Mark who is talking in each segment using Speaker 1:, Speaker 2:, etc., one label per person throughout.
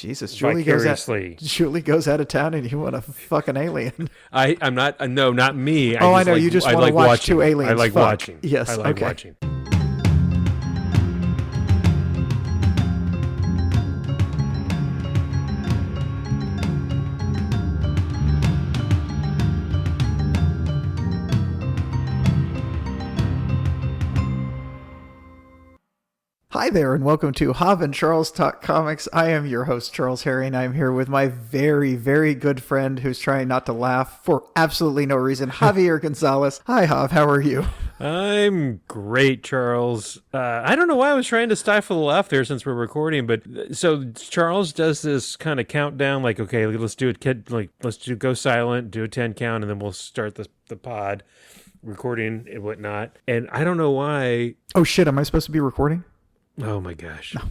Speaker 1: Jesus,
Speaker 2: vicariously.
Speaker 1: Julie goes out of town and you want to fuck an alien.
Speaker 2: I'm not, no, not me.
Speaker 1: I know, you just want to watch two aliens
Speaker 2: I like
Speaker 1: fuck.
Speaker 2: watching.
Speaker 1: Yes,
Speaker 2: I like
Speaker 1: okay.
Speaker 2: watching.
Speaker 1: Hi there, and welcome to Hav and Charles Talk Comics. I am your host, Charles Harry, and I'm here with my very, very good friend who's trying not to laugh for absolutely no reason, Javier Gonzalez. Hi, Hav. How are you?
Speaker 2: I'm great, Charles. I don't know why I was trying to stifle the laugh there since we're recording, but so Charles does this kind of countdown, like, okay, let's do it, go silent, do a 10 count, and then we'll start the pod recording and whatnot. And I don't know why.
Speaker 1: Oh, shit. Am I supposed to be recording?
Speaker 2: Oh my gosh.
Speaker 1: No.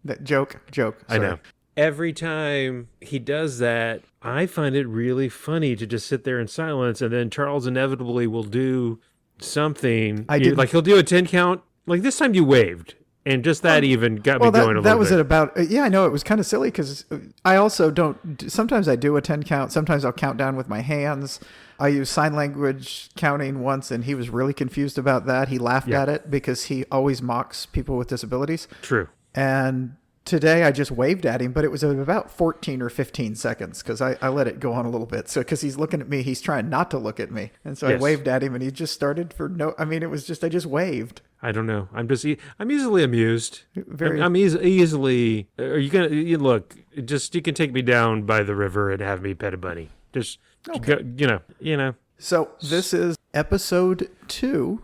Speaker 1: That joke. Sorry.
Speaker 2: I know. Every time he does that, I find it really funny to just sit there in silence, and then Charles inevitably will do something. He'll do a 10 count. Like this time you waved, and just that even got me going a little bit.
Speaker 1: That was it about, I know it was kind of silly because I also sometimes I do a 10 count. Sometimes I'll count down with my hands. I used sign language counting once, and he was really confused about that. He laughed at it because he always mocks people with disabilities.
Speaker 2: True.
Speaker 1: And today I just waved at him, but it was about 14 or 15 seconds because I let it go on a little bit. So because he's looking at me, he's trying not to look at me. And so I waved at him, and he just started I just waved.
Speaker 2: I don't know. I'm easily amused. I'm easily. Are you gonna look? You can take me down by the river and have me pet a bunny. Just
Speaker 1: okay.
Speaker 2: Go.
Speaker 1: So this is episode 2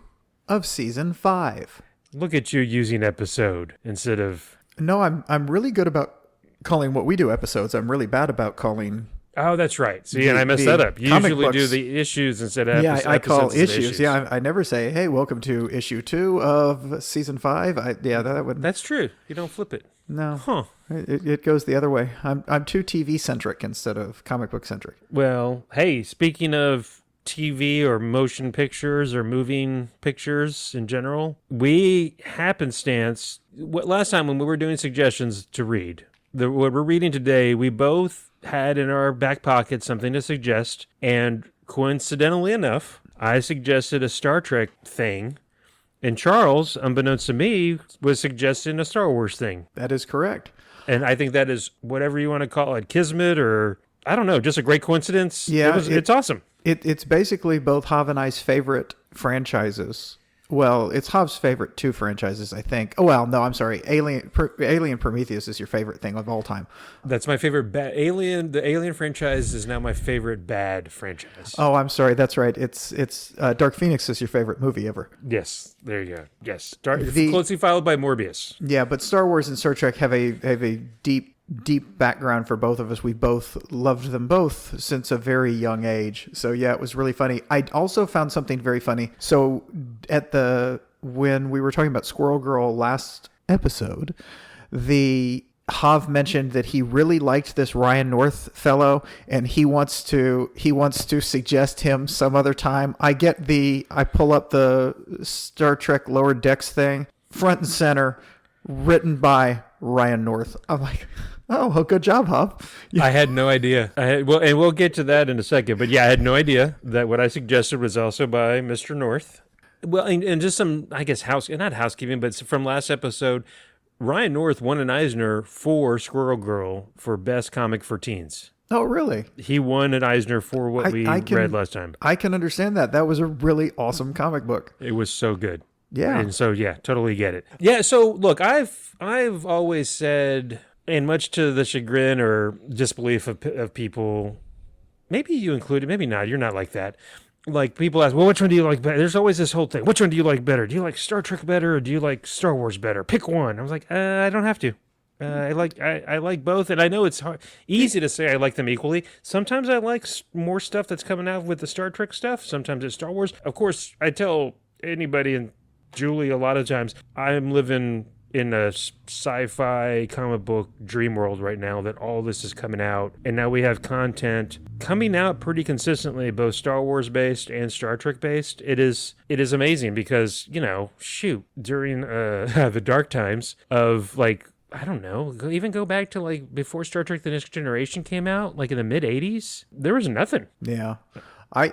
Speaker 1: of season 5.
Speaker 2: Look at you using episode instead of.
Speaker 1: No, I'm really good about calling what we do episodes. I'm really bad about calling.
Speaker 2: Oh, that's right. See, and I messed that up. You usually do the issues instead of episodes.
Speaker 1: Yeah, I call issues. Yeah, I never say, hey, welcome to issue 2 of season 5. That would.
Speaker 2: That's true. You don't flip it.
Speaker 1: No.
Speaker 2: Huh.
Speaker 1: It goes the other way. I'm too TV centric instead of comic book centric.
Speaker 2: Well, hey, speaking of TV or motion pictures or moving pictures in general, we happenstance. Last time when we were doing suggestions to read, what we're reading today, we both had in our back pocket something to suggest, and coincidentally enough, I suggested a Star Trek thing. And Charles, unbeknownst to me, was suggesting a Star Wars thing.
Speaker 1: That is correct.
Speaker 2: And I think that is whatever you want to call it, kismet, or I don't know, just a great coincidence.
Speaker 1: Yeah,
Speaker 2: it's awesome.
Speaker 1: It's basically both Hav and I's favorite franchises. Well, it's Hav's favorite 2 franchises, I think. Oh, well, no, I'm sorry. Alien Prometheus is your favorite thing of all time.
Speaker 2: That's my favorite Alien. The Alien franchise is now my favorite bad franchise.
Speaker 1: Oh, I'm sorry. That's right. It's Dark Phoenix is your favorite movie ever.
Speaker 2: Yes, there you go. Yes, closely followed by Morbius.
Speaker 1: Yeah, but Star Wars and Star Trek have a deep background for both of us. We both loved them both since a very young age. So yeah, it was really funny. I also found something very funny. So when we were talking about Squirrel Girl last episode, Hav mentioned that he really liked this Ryan North fellow, and he wants to suggest him some other time. I pull up the Star Trek Lower Decks thing, front and center, written by Ryan North. I'm like, oh, well, good job, Hav. Yeah.
Speaker 2: I had no idea. And we'll get to that in a second. But yeah, I had no idea that what I suggested was also by Mr. North. Well, and just some, I guess, not housekeeping, but from last episode, Ryan North won an Eisner for Squirrel Girl for Best Comic for Teens.
Speaker 1: Oh, really?
Speaker 2: He won an Eisner for what we read last time.
Speaker 1: I can understand that. That was a really awesome comic book.
Speaker 2: It was so good.
Speaker 1: Yeah.
Speaker 2: And so, yeah, totally get it. Yeah, so, look, I've always said, and much to the chagrin or disbelief of people, maybe you included, maybe not, you're not like that. Like, people ask, well, which one do you like better? There's always this whole thing. Which one do you like better? Do you like Star Trek better, or do you like Star Wars better? Pick one. I was like, I don't have to. I like both, and I know it's easy to say I like them equally. Sometimes I like more stuff that's coming out with the Star Trek stuff. Sometimes it's Star Wars. Of course, I tell anybody, and Julie a lot of times, I'm living in a sci-fi comic book dream world right now that all this is coming out, and now we have content coming out pretty consistently, both Star Wars based and Star Trek based. It is amazing because, during the dark times of like I don't know, even go back to like before Star Trek The Next Generation came out, like in the mid 80s, there was nothing.
Speaker 1: Yeah. I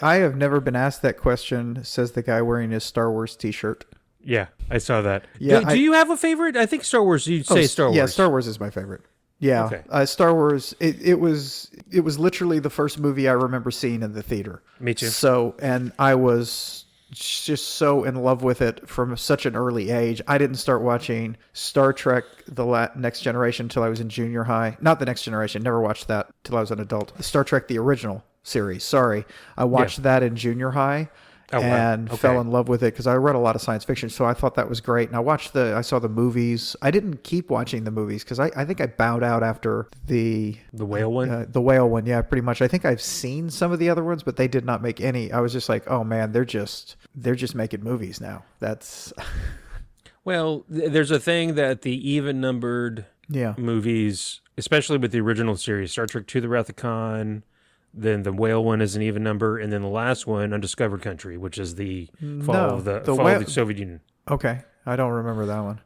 Speaker 1: have never been asked that question, says the guy wearing his Star Wars t-shirt.
Speaker 2: Yeah, I saw that.
Speaker 1: Yeah,
Speaker 2: Do you have a favorite? I think Star Wars, you'd say Star Wars.
Speaker 1: Yeah, Star Wars is my favorite. Yeah.
Speaker 2: Okay.
Speaker 1: Star Wars, it was literally the first movie I remember seeing in the theater.
Speaker 2: Me too.
Speaker 1: So, and I was just so in love with it from such an early age. I didn't start watching Star Trek The Next Generation until I was in junior high. Not The Next Generation, never watched that till I was an adult. Star Trek the original series, sorry. I watched that in junior high. And fell in love with it because I read a lot of science fiction, so I thought that was great. And I saw the movies. I didn't keep watching the movies because I think I bowed out after the
Speaker 2: whale one.
Speaker 1: The whale one, yeah, pretty much. I think I've seen some of the other ones, but they did not make any. I was just like, oh man, they're just making movies now. That's
Speaker 2: Well, there's a thing that the even numbered movies, especially with the original series, Star Trek II: The Wrath of Khan. Then the whale one is an even number, and then the last one, Undiscovered Country, which is the fall of the Soviet Union.
Speaker 1: Okay, I don't remember that one.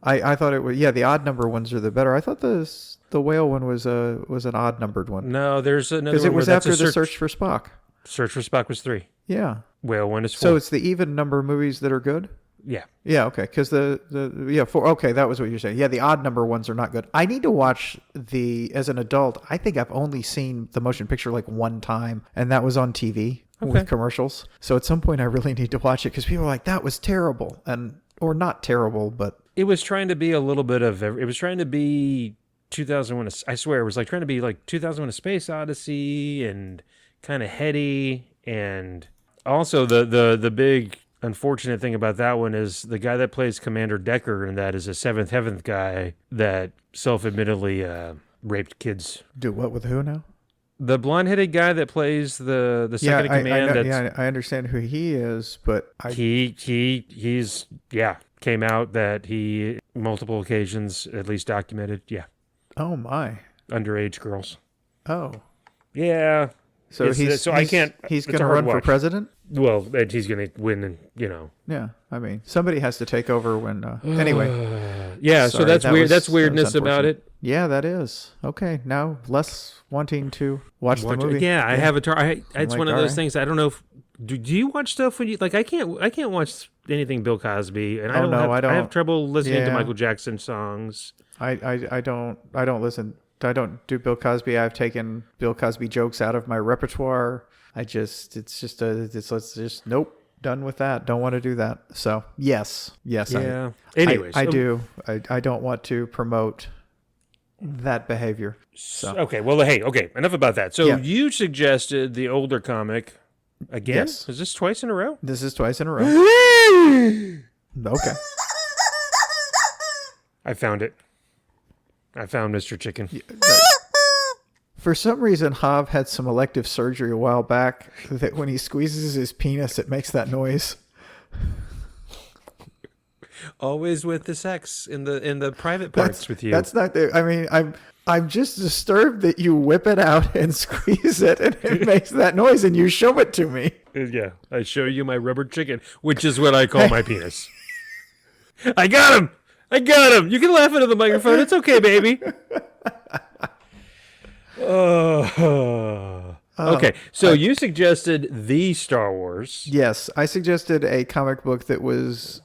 Speaker 1: I thought it was the odd number ones are the better. I thought the whale one was an odd numbered one.
Speaker 2: No, there's another one.
Speaker 1: Because it was after the Search for Spock.
Speaker 2: Search for Spock was 3.
Speaker 1: Yeah.
Speaker 2: Whale one is 4.
Speaker 1: So it's the even number movies that are good.
Speaker 2: Yeah.
Speaker 1: Yeah. Okay. Because the 4. Okay, that was what you're saying. Yeah, the odd number ones are not good. I need to watch as an adult. I think I've only seen the motion picture like one time, and that was on TV with commercials. So at some point, I really need to watch it because people are like, "That was terrible," or not terrible, but
Speaker 2: it was trying to be a little bit of. It was trying to be 2001. I swear, it was like trying to be like 2001: A Space Odyssey and kind of heady, and also the big unfortunate thing about that one is the guy that plays Commander Decker, and that is a Seventh Heaven guy that self-admittedly raped kids.
Speaker 1: Do what with who now?
Speaker 2: The blonde-headed guy that plays the second in command.
Speaker 1: I understand who he is, but
Speaker 2: he's came out that he multiple occasions at least documented. Yeah.
Speaker 1: Oh my.
Speaker 2: Underage girls.
Speaker 1: Oh.
Speaker 2: Yeah.
Speaker 1: So he's going to run for president?
Speaker 2: Well, he's going to win, and
Speaker 1: Yeah, I mean, somebody has to take over when. Anyway.
Speaker 2: Yeah, sorry, so that's weird. That's weirdness about it.
Speaker 1: Yeah, that is. Okay, now less wanting to watch the movie.
Speaker 2: Yeah, I have it's one of those things. I don't know. Do you watch stuff when you like? I can't watch anything Bill Cosby, and I have trouble listening to Michael Jackson songs.
Speaker 1: I don't listen. I don't do Bill Cosby. I've taken Bill Cosby jokes out of my repertoire. Nope, done with that. Don't want to do that. So yes.
Speaker 2: Yeah. Anyways,
Speaker 1: I do. I don't want to promote that behavior. So.
Speaker 2: Okay. Well, okay. Enough about that. So you suggested the older comic again.
Speaker 1: Yes.
Speaker 2: Is this twice in a row?
Speaker 1: This is twice in a row. Okay.
Speaker 2: I found it. I found Mr. Chicken.
Speaker 1: For some reason, Hav had some elective surgery a while back that when he squeezes his penis, it makes that noise.
Speaker 2: Always with the sex in the private parts with you.
Speaker 1: That's not the. I mean, I'm just disturbed that you whip it out and squeeze it and it makes that noise and you show it to me.
Speaker 2: Yeah, I show you my rubber chicken, which is what I call my penis. I got him. You can laugh into the microphone. It's okay, baby. Okay, so you suggested the Star Wars.
Speaker 1: Yes, I suggested a comic book that was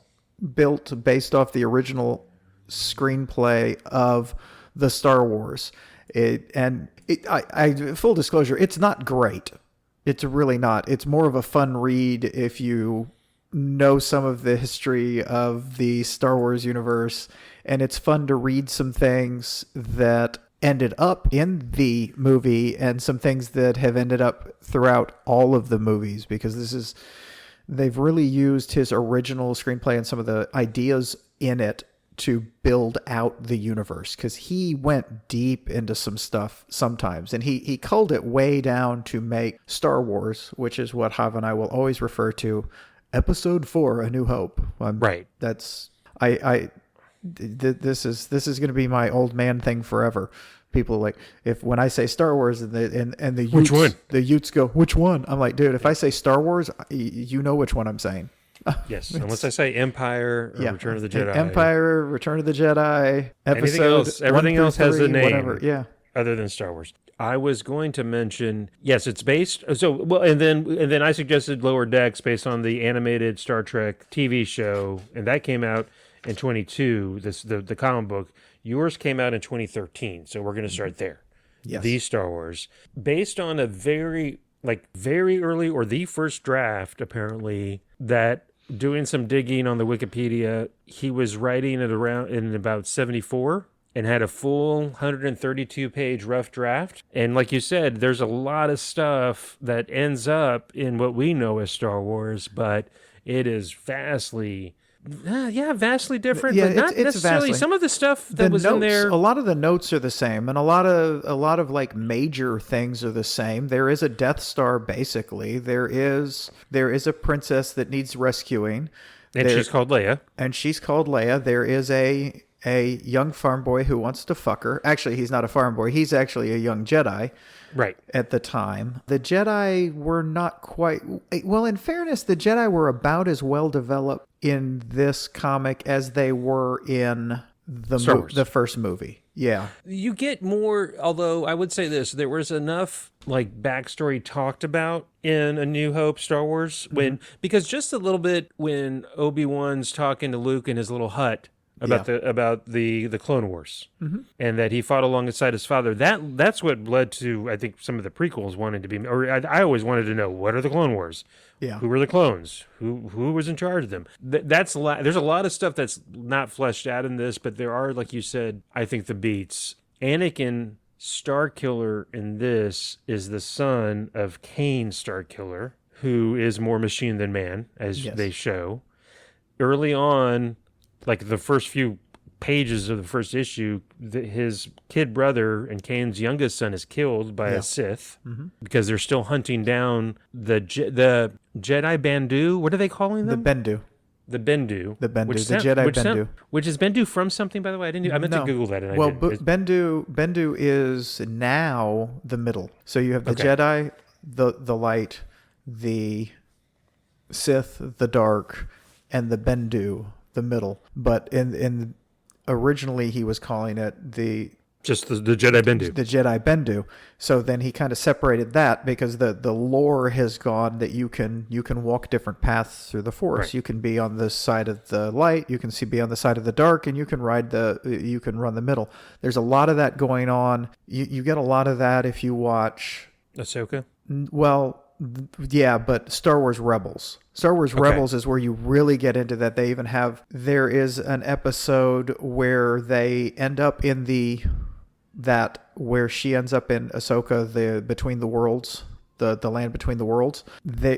Speaker 1: built based off the original screenplay of the Star Wars. Full disclosure, it's not great. It's really not. It's more of a fun read if you know some of the history of the Star Wars universe, and it's fun to read some things that ended up in the movie and some things that have ended up throughout all of the movies, because they've really used his original screenplay and some of the ideas in it to build out the universe, because he went deep into some stuff sometimes, and he culled it way down to make Star Wars, which is what Hav and I will always refer to, Episode 4, A New Hope.
Speaker 2: Right.
Speaker 1: This is going to be my old man thing forever. People like, when I say Star Wars and the Utes,
Speaker 2: which one?
Speaker 1: The Utes go, which one? I'm like, dude, if I say Star Wars, you know which one I'm saying.
Speaker 2: Yes, unless I say Empire or Return of the Jedi.
Speaker 1: Empire, Return of the Jedi, episode
Speaker 2: everything else has a name.
Speaker 1: Whatever. Yeah.
Speaker 2: Other than Star Wars. I was going to mention, yes, it's based. So, well, and then I suggested Lower Decks based on the animated Star Trek TV show, and that came out in 22. The comic book. Yours came out in 2013. So we're going to start there.
Speaker 1: Yes.
Speaker 2: The Star Wars, based on a very early or the first draft, apparently, that doing some digging on the Wikipedia, he was writing it around in about 74. And had a full 132-page rough draft. And like you said, there's a lot of stuff that ends up in what we know as Star Wars, but it is vastly different.
Speaker 1: Yeah,
Speaker 2: but not
Speaker 1: it's
Speaker 2: necessarily.
Speaker 1: vastly.
Speaker 2: Some of the stuff that was in there.
Speaker 1: A lot of the notes are the same, and a lot of like major things are the same. There is a Death Star, basically. There is a princess that needs rescuing,
Speaker 2: And she's called
Speaker 1: Leia. There is a young farm boy who wants to fuck her. Actually, he's not a farm boy. He's actually a young Jedi.
Speaker 2: Right.
Speaker 1: At the time. The Jedi were not quite... Well, in fairness, the Jedi were about as well developed in this comic as they were in the first movie. Yeah.
Speaker 2: You get more, although I would say this, there was enough like backstory talked about in A New Hope Star Wars because just a little bit when Obi-Wan's talking to Luke in his little hut about the Clone Wars, and that he fought alongside his father. That's what led to, I think, some of the prequels wanting to be. Or I always wanted to know, what are the Clone Wars?
Speaker 1: Yeah.
Speaker 2: Who were the clones? Who was in charge of them? There's a lot of stuff that's not fleshed out in this, but there are, like you said, I think the beats. Anakin Starkiller in this is the son of Cain Starkiller, who is more machine than man, as they show. Early on, like the first few pages of the first issue, his kid brother and Cain's youngest son is killed by a Sith because they're still hunting down the Jedi Bandu. What are they calling them?
Speaker 1: The Bendu.
Speaker 2: The Bendu.
Speaker 1: The Jedi Bendu.
Speaker 2: Which is Bendu from something, by the way? I meant to Google that. And I didn't.
Speaker 1: Bendu is now the middle. So you have the Jedi, the light, the Sith, the dark, and the Bendu, the middle. But in originally he was calling it the
Speaker 2: Jedi Bendu.
Speaker 1: The Jedi Bendu. So then he kind of separated that because the lore has gone that you can walk different paths through the Force. Right. You can be on the side of the light, you can be on the side of the dark, and you can run the middle. There's a lot of that going on. You get a lot of that if you watch
Speaker 2: Ahsoka.
Speaker 1: Well, yeah, but Star Wars Rebels. Star Wars Rebels is where you really get into that. There is an episode where they end up in where she ends up in Ahsoka, the Between the Worlds, the land between the worlds.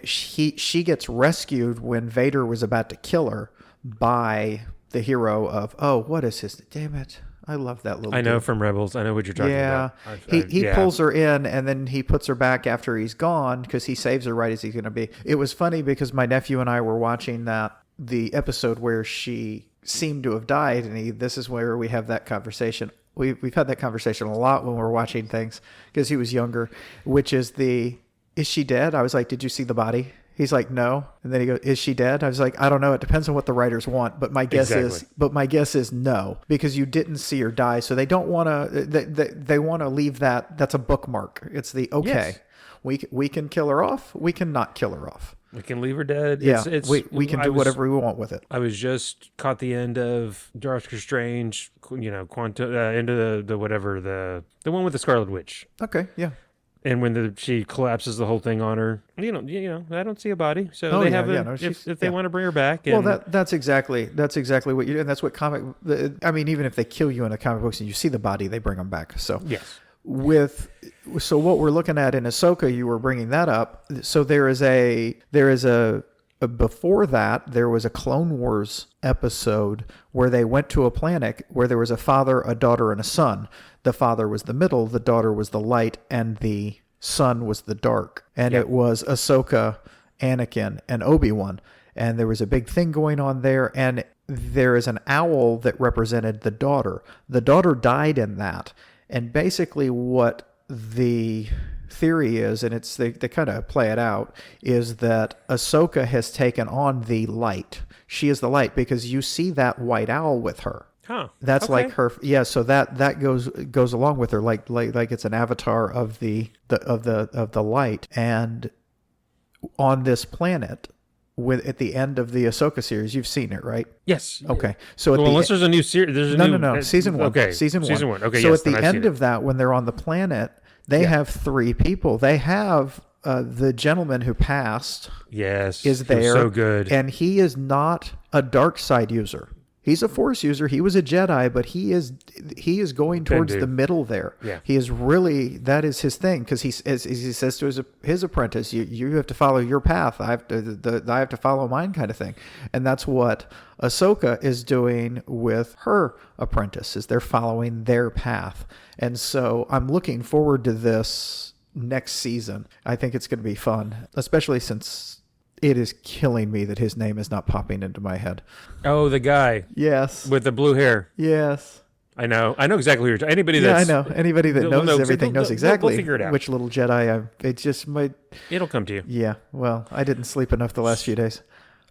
Speaker 1: She gets rescued when Vader was about to kill her by the hero of, what is his, damn it. I love that little
Speaker 2: I know
Speaker 1: dude.
Speaker 2: From Rebels. I know what you're talking about.
Speaker 1: He pulls her in, and then he puts her back after he's gone because he saves her right as he's going to be. It was funny because my nephew and I were watching the episode where she seemed to have died, and this is where we have that conversation. We've had that conversation a lot when we're watching things because he was younger, which is is she dead? I was like, did you see the body? He's like, no. And then he goes, is she dead? I was like, I don't know. It depends on what the writers want. But my guess is no, because you didn't see her die. So they don't want to, they want to leave that. That's a bookmark. It's we can kill her off. We can not kill her off.
Speaker 2: We can leave her dead.
Speaker 1: Yeah, we can do whatever we want with it.
Speaker 2: I was just caught the end of Doctor Strange, into the whatever, the one with the Scarlet Witch.
Speaker 1: Okay, yeah.
Speaker 2: And when she collapses the whole thing on her, I don't see a body. So if they want to bring her back. And,
Speaker 1: that's exactly what you do. And that's what even if they kill you in a comic books and you see the body, they bring them back. So
Speaker 2: yes.
Speaker 1: So what we're looking at in Ahsoka, you were bringing that up. So there is a before that, there was a Clone Wars episode where they went to a planet where there was a father, a daughter, and a son. The father was the middle, the daughter was the light, and the son was the dark. And it was Ahsoka, Anakin, and Obi-Wan. And there was a big thing going on there. And there is an owl that represented the daughter. The daughter died in that. And basically what the theory is, and they kind of play it out, is that Ahsoka has taken on the light. She is the light because you see that white owl with her.
Speaker 2: Huh.
Speaker 1: That's
Speaker 2: Okay.
Speaker 1: like her. Yeah. So that goes along with her, like it's an avatar of the light. And on this planet, at the end of the Ahsoka series, you've seen it, right?
Speaker 2: Yes.
Speaker 1: Okay. So
Speaker 2: Well, unless there's a new series, there's a new.
Speaker 1: no. Season 1.
Speaker 2: Okay.
Speaker 1: Season 1.
Speaker 2: Okay.
Speaker 1: So
Speaker 2: yes,
Speaker 1: at the
Speaker 2: then I've
Speaker 1: end
Speaker 2: seen
Speaker 1: of that, when they're on the planet, they have 3 people. They have the gentleman who passed.
Speaker 2: Yes.
Speaker 1: Is
Speaker 2: he was
Speaker 1: there.
Speaker 2: so good.
Speaker 1: And he is not a dark side user. He's a Force user. He was a Jedi, but he is going towards the middle there.
Speaker 2: Yeah.
Speaker 1: He is really, that is his thing, because he says to his apprentice, you have to follow your path. I have to follow mine, kind of thing. And that's what Ahsoka is doing with her apprentice, is they're following their path. And so I'm looking forward to this next season. I think it's going to be fun, especially since it is killing me that his name is not popping into my head.
Speaker 2: Oh, the guy
Speaker 1: Yes.
Speaker 2: with the blue hair.
Speaker 1: Yes.
Speaker 2: I know exactly who you're talking. Anybody
Speaker 1: Yeah, I
Speaker 2: that's
Speaker 1: know. Anybody that
Speaker 2: They'll
Speaker 1: knows
Speaker 2: know,
Speaker 1: everything
Speaker 2: they'll-
Speaker 1: knows
Speaker 2: they'll
Speaker 1: exactly
Speaker 2: figure it out.
Speaker 1: which little Jedi it just might.
Speaker 2: it'll come to you.
Speaker 1: Yeah. Well, I didn't sleep enough the last few days.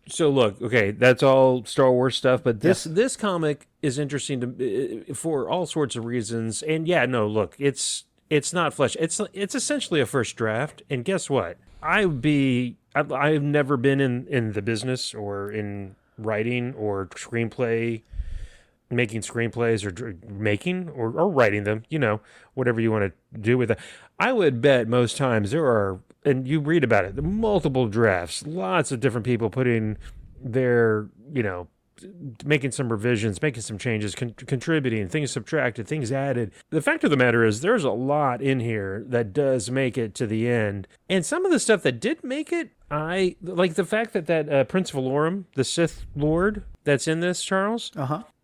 Speaker 2: So look, okay, that's all Star Wars stuff, but this comic is interesting to for all sorts of reasons. And yeah, no, look, it's not flesh. It's essentially a first draft. And guess what? I've never been in the business or in writing or making screenplays or making or writing them, whatever you want to do with it. I would bet most times there are, and you read about it, multiple drafts, lots of different people putting their, making some revisions, making some changes, contributing, things subtracted, things added. The fact of the matter is there's a lot in here that does make it to the end. And some of the stuff that did make it, I like the fact that Prince Valorum, the Sith Lord that's in this, Charles,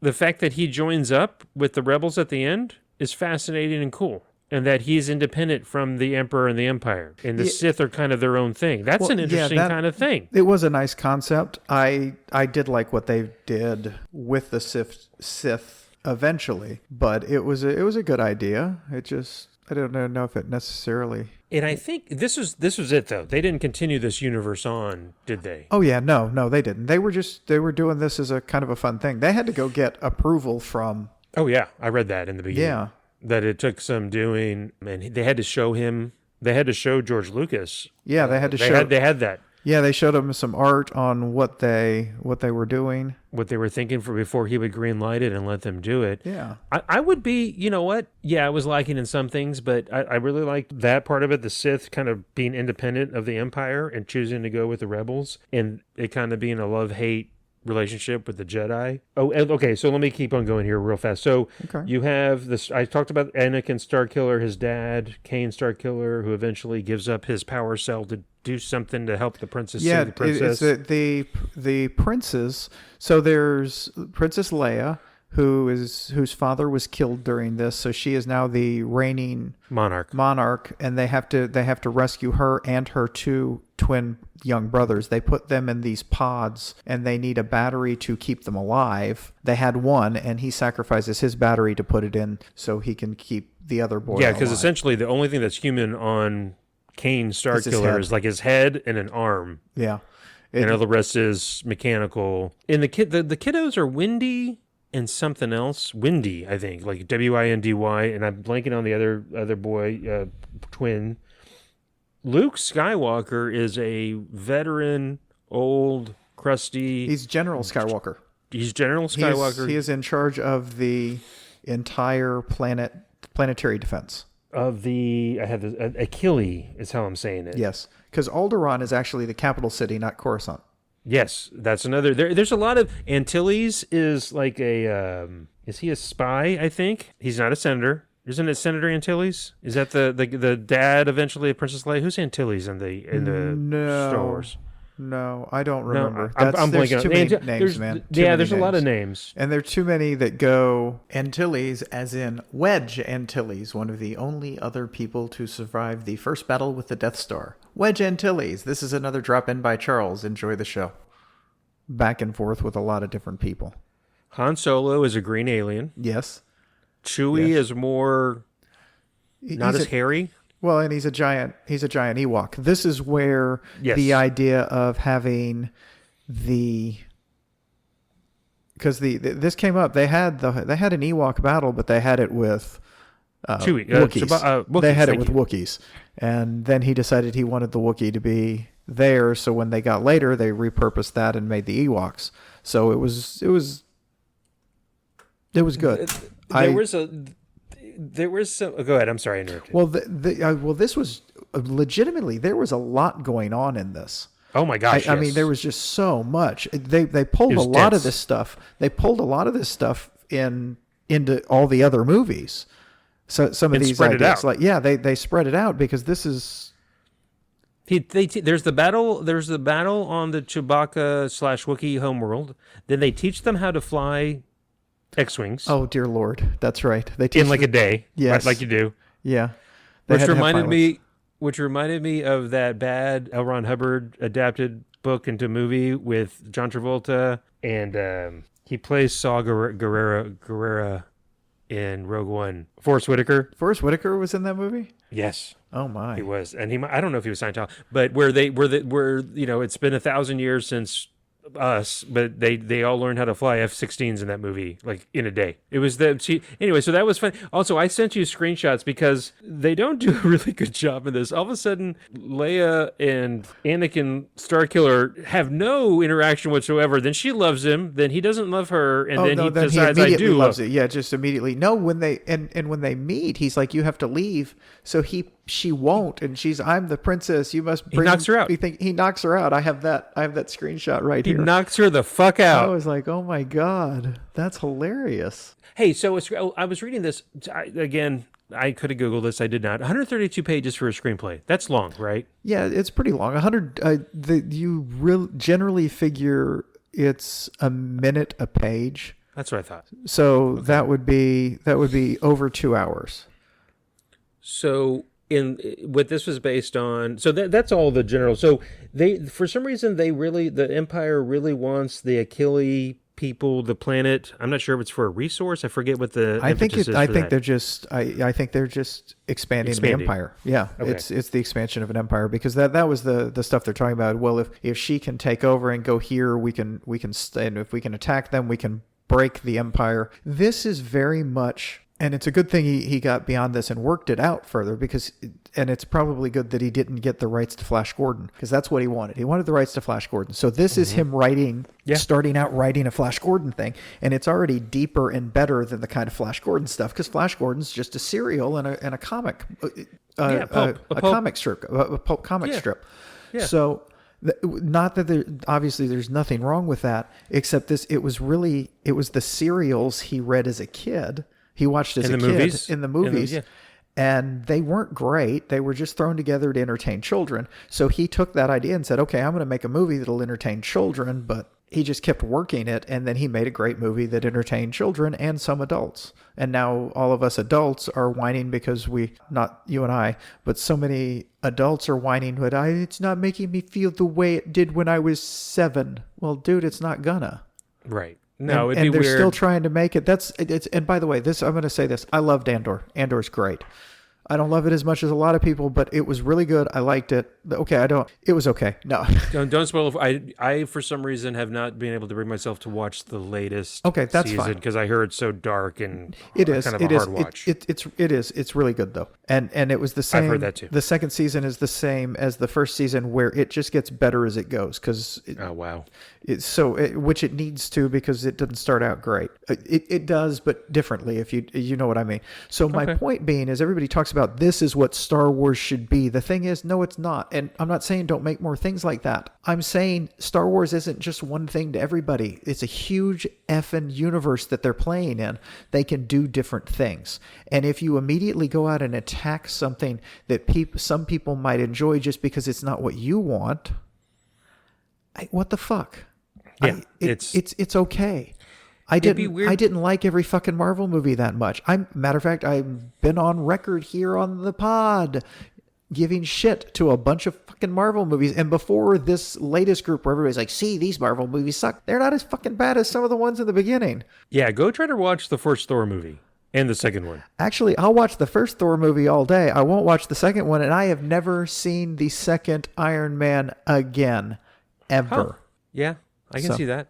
Speaker 2: the fact that he joins up with the rebels at the end is fascinating and cool. And that he's independent from the Emperor and the Empire. And the Sith are kind of their own thing. That's an interesting kind of thing.
Speaker 1: It was a nice concept. I did like what they did with the Sith eventually, but it was a good idea. It just, I don't know if it necessarily.
Speaker 2: And I think this was it, though. They didn't continue this universe on, did they?
Speaker 1: Oh yeah, no, they didn't. They were doing this as a kind of a fun thing. They had to go get approval from.
Speaker 2: Oh yeah, I read that in the beginning.
Speaker 1: Yeah.
Speaker 2: That it took some doing, and they had to show him. They had to show George Lucas.
Speaker 1: Yeah, they had to show.
Speaker 2: They had that.
Speaker 1: Yeah, they showed him some art on what they were doing,
Speaker 2: what they were thinking for before he would green light it and let them do it.
Speaker 1: Yeah,
Speaker 2: I would be. You know what? Yeah, I was liking in some things, but I really liked that part of it. The Sith kind of being independent of the Empire and choosing to go with the rebels, and it kind of being a love-hate relationship with the Jedi. Oh, okay. So let me keep on going here real fast. So you have this. I talked about Anakin Starkiller, his dad, Kane Starkiller, who eventually gives up his power cell to do something to help the princess.
Speaker 1: Yeah,
Speaker 2: save the princess.
Speaker 1: it's the princes. So there's Princess Leia, whose father was killed during this. So she is now the reigning monarch, and they have to rescue her and her 2 twin young brothers. They put them in these pods, and they need a battery to keep them alive. They had one, and he sacrifices his battery to put it in so he can keep the other boy alive.
Speaker 2: Because essentially the only thing that's human on Kane Starkiller is like his head and an arm.
Speaker 1: Yeah.
Speaker 2: And all the rest is mechanical. And the kiddos are Windy and something else. Windy, I think, like Windy, and I'm blanking on the other boy, twin. Luke Skywalker is a veteran, old, crusty.
Speaker 1: He's General Skywalker.
Speaker 2: He's General Skywalker.
Speaker 1: He is in charge of the entire planetary defense.
Speaker 2: Achille is how I'm saying it.
Speaker 1: Yes, because Alderaan is actually the capital city, not Coruscant.
Speaker 2: Yes, that's another. There's a lot of Antilles is like a. Is he a spy? I think he's not a senator. Isn't it Senator Antilles? Is that the dad eventually of Princess Leia? Who's Antilles in the Star Wars?
Speaker 1: No, I don't remember.
Speaker 2: No, I'm blanking.
Speaker 1: Too many names, man.
Speaker 2: There's a lot of names,
Speaker 1: and there are too many that go Antilles, as in Wedge Antilles, one of the only other people to survive the first battle with the Death Star. Wedge Antilles. This is another drop in by Charles. Enjoy the show. Back and forth with a lot of different people.
Speaker 2: Han Solo is a green alien.
Speaker 1: Yes.
Speaker 2: Chewie is more not as hairy.
Speaker 1: Well, and he's a giant Ewok. This is where
Speaker 2: Yes.
Speaker 1: the idea of having because this came up. They had an Ewok battle, but they had it with
Speaker 2: Chewie,
Speaker 1: Wookiees.
Speaker 2: Wookiees,
Speaker 1: They had it
Speaker 2: thank
Speaker 1: with
Speaker 2: you.
Speaker 1: Wookiees, and then he decided he wanted the Wookiee to be there. So when they got later, they repurposed that and made the Ewoks. So it was good.
Speaker 2: There was some. Go ahead. I'm sorry, I interrupted.
Speaker 1: Well, this was legitimately, there was a lot going on in this.
Speaker 2: Oh my gosh!
Speaker 1: I mean, there was just so much. They pulled
Speaker 2: It
Speaker 1: a
Speaker 2: was
Speaker 1: lot of
Speaker 2: dense.
Speaker 1: this stuff. They pulled a lot of this stuff into all the other movies. So some of
Speaker 2: And
Speaker 1: these
Speaker 2: spread it
Speaker 1: ideas,
Speaker 2: out.
Speaker 1: they spread it out because this is.
Speaker 2: There's the battle. There's the battle on the Chewbacca / Wookiee homeworld. Then they teach them how to fly X-wings
Speaker 1: Oh dear Lord, that's right. They teach
Speaker 2: in like a day.
Speaker 1: Yes.
Speaker 2: like you do.
Speaker 1: yeah. They
Speaker 2: Which
Speaker 1: had to have
Speaker 2: reminded
Speaker 1: pilots.
Speaker 2: me. Which reminded me of that bad L. Ron Hubbard adapted book into movie with John Travolta, and he plays Saw Gerrera in Rogue One. Forrest Whitaker.
Speaker 1: Forrest Whitaker was in that movie.
Speaker 2: Yes,
Speaker 1: Oh my.
Speaker 2: he was, and I don't know if he was Scientology, but where it's been 1,000 years since us, but they all learned how to fly F-16s in that movie, like in a day. It was anyway, so that was fun. Also, I sent you screenshots because they don't do a really good job in this. All of a sudden, Leia and Anakin Starkiller have no interaction whatsoever. Then she loves him, then he doesn't love her, and then he decides, I
Speaker 1: immediately
Speaker 2: do
Speaker 1: loves
Speaker 2: love
Speaker 1: it. Yeah, just immediately. No, when they and when they meet, he's like, "You have to leave." So she won't, and she's, "I'm the princess. You must bring."
Speaker 2: knocks her out.
Speaker 1: He knocks her out. I have that screenshot right
Speaker 2: He
Speaker 1: here.
Speaker 2: knocks her the fuck
Speaker 1: I
Speaker 2: out.
Speaker 1: was like, "Oh my god, that's hilarious."
Speaker 2: Hey, so I was reading this again. I could have Googled this. I did not. 132 pages for a screenplay. That's long, right?
Speaker 1: Yeah, it's pretty long. 100. You generally figure it's a minute a page,
Speaker 2: That's what I thought.
Speaker 1: so that would be over 2 hours.
Speaker 2: So in what this was based on, so that's all the general. So they, for some reason, the Empire really wants the Achille people, the planet. I'm not sure if it's for a resource. I forget what the impetus is
Speaker 1: I
Speaker 2: for
Speaker 1: think
Speaker 2: that.
Speaker 1: they're just I think they're just expanding the empire. Yeah,
Speaker 2: Okay.
Speaker 1: it's the expansion of an empire, because that was the stuff they're talking about. Well, if she can take over and go here, we can stay, and if we can attack them, we can break the empire. This is very much. And it's a good thing he got beyond this and worked it out further, and it's probably good that he didn't get the rights to Flash Gordon, because that's what he wanted. He wanted the rights to Flash Gordon. So this is him starting out writing a Flash Gordon thing, and it's already deeper and better than the kind of Flash Gordon stuff, because Flash Gordon's just a serial and a comic, a comic strip, a pulp comic strip.
Speaker 2: Yeah.
Speaker 1: So. Not that obviously there's nothing wrong with that, except it was the serials he read as a kid. He watched as a kid in the movies, and they weren't great. They were just thrown together to entertain children. So he took that idea and said, "Okay, I'm going to make a movie that'll entertain children." But he just kept working it, and then he made a great movie that entertained children and some adults. And now all of us adults are whining because not you and I, but so many adults are whining, but it's not making me feel the way it did when I was 7. Well, dude, it's not gonna.
Speaker 2: Right. No,
Speaker 1: and
Speaker 2: it'd be
Speaker 1: they're
Speaker 2: weird.
Speaker 1: still trying to make it. And by the way, I'm going to say this. I loved Andor. Andor's great. I don't love it as much as a lot of people, but it was really good. I liked it. Okay, it was okay. No.
Speaker 2: Don't spoil it. I for some reason have not been able to bring myself to watch the latest
Speaker 1: Okay, that's
Speaker 2: season
Speaker 1: fine.
Speaker 2: because I heard it's so dark and
Speaker 1: It is.
Speaker 2: kind of
Speaker 1: It
Speaker 2: a
Speaker 1: is.
Speaker 2: hard watch.
Speaker 1: It is. It's really good though. And it was the same.
Speaker 2: I've heard that too.
Speaker 1: The second season is the same as the first season, where it just gets better as it goes, because
Speaker 2: Oh wow.
Speaker 1: which it needs to, because it doesn't start out great. It does, but differently, if you know what I mean. So my point being is, everybody talks about this is what Star Wars should be. The thing is, no, it's not. And I'm not saying don't make more things like that. I'm saying Star Wars isn't just one thing to everybody. It's a huge effing universe that they're playing in. They can do different things. And if you immediately go out and attack something that some people might enjoy just because it's not what you want, what the fuck?
Speaker 2: Yeah,
Speaker 1: it's okay. I
Speaker 2: be weird.
Speaker 1: didn't like every fucking Marvel movie that much. Matter of fact, I've been on record here on the pod giving shit to a bunch of fucking Marvel movies. And before this latest group where everybody's like, see, these Marvel movies suck, they're not as fucking bad as some of the ones in the beginning.
Speaker 2: Yeah, go try to watch the first Thor movie. And the second one.
Speaker 1: Actually, I'll watch the first Thor movie all day. I won't watch the second one, and I have never seen the second Iron Man again, ever.
Speaker 2: Huh. Yeah, I can see that.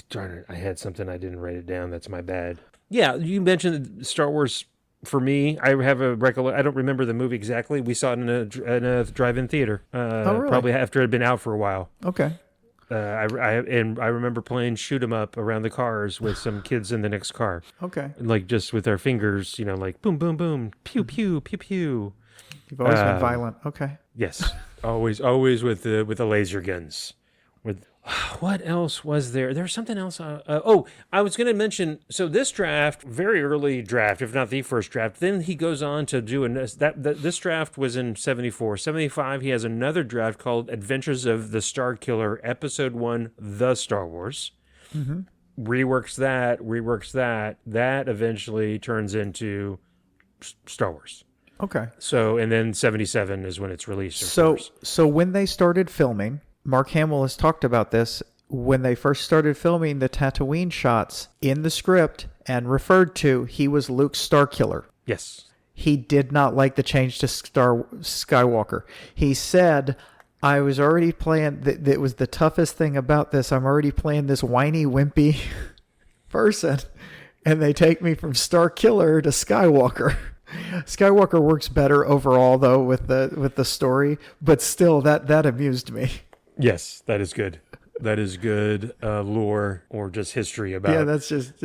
Speaker 2: Darn it, I had something, I didn't write it down. That's my bad. Yeah, you mentioned Star Wars. For me, I have a I don't remember the movie exactly. We saw it in a drive-in theater.
Speaker 1: Really?
Speaker 2: Probably after it had been out for a while.
Speaker 1: Okay.
Speaker 2: I remember playing shoot 'em up around the cars with some kids in the next car.
Speaker 1: Okay.
Speaker 2: Like just with our fingers, like boom, boom, boom, pew, pew, pew, pew.
Speaker 1: You've always been violent. Okay.
Speaker 2: Yes, always with the laser guns. What else was there? There was something else. I was going to mention. So this draft, very early draft, if not the first draft. Then he goes on to do this draft was in 74, 75. He has another draft called Adventures of the Star Killer, Episode 1, The Star Wars.
Speaker 1: Mm-hmm.
Speaker 2: Reworks that. That eventually turns into Star Wars.
Speaker 1: Okay.
Speaker 2: So, and then 77 is when it's released. So
Speaker 1: when they started filming, Mark Hamill has talked about this, when they first started filming the Tatooine shots in the script and referred to, he was Luke's Starkiller.
Speaker 2: Yes.
Speaker 1: He did not like the change to Skywalker. He said, I was already playing, that was the toughest thing about this. I'm already playing this whiny, wimpy person, and they take me from Starkiller to Skywalker. Skywalker works better overall, though, with the story, but still, that amused me.
Speaker 2: Yes, that is good. That is good lore or just history about.
Speaker 1: Yeah, that's just.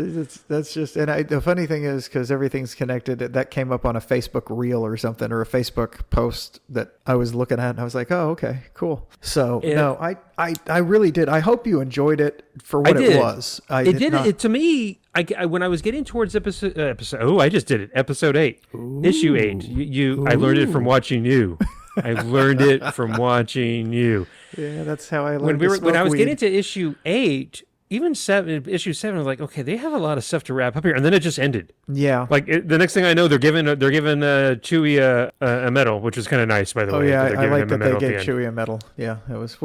Speaker 1: And the funny thing is, because everything's connected, that came up on a Facebook reel or something, or a Facebook post that I was looking at, and I was like, oh, okay, cool. So no, I really did. I hope you enjoyed it for what it was.
Speaker 2: To me. When I was getting towards episode. Oh, I just did it. Episode 8, issue 8. I learned it from watching you. I learned it from watching you.
Speaker 1: Yeah, that's how I learned.
Speaker 2: When I was getting to issue 8, even issue 7, I was like, okay, they have a lot of stuff to wrap up here, and then it just ended.
Speaker 1: Yeah,
Speaker 2: like the next thing I know, they're giving Chewie a medal, which is kind of nice, by the way.
Speaker 1: Oh yeah, I like that they gave Chewie a medal. Yeah, it was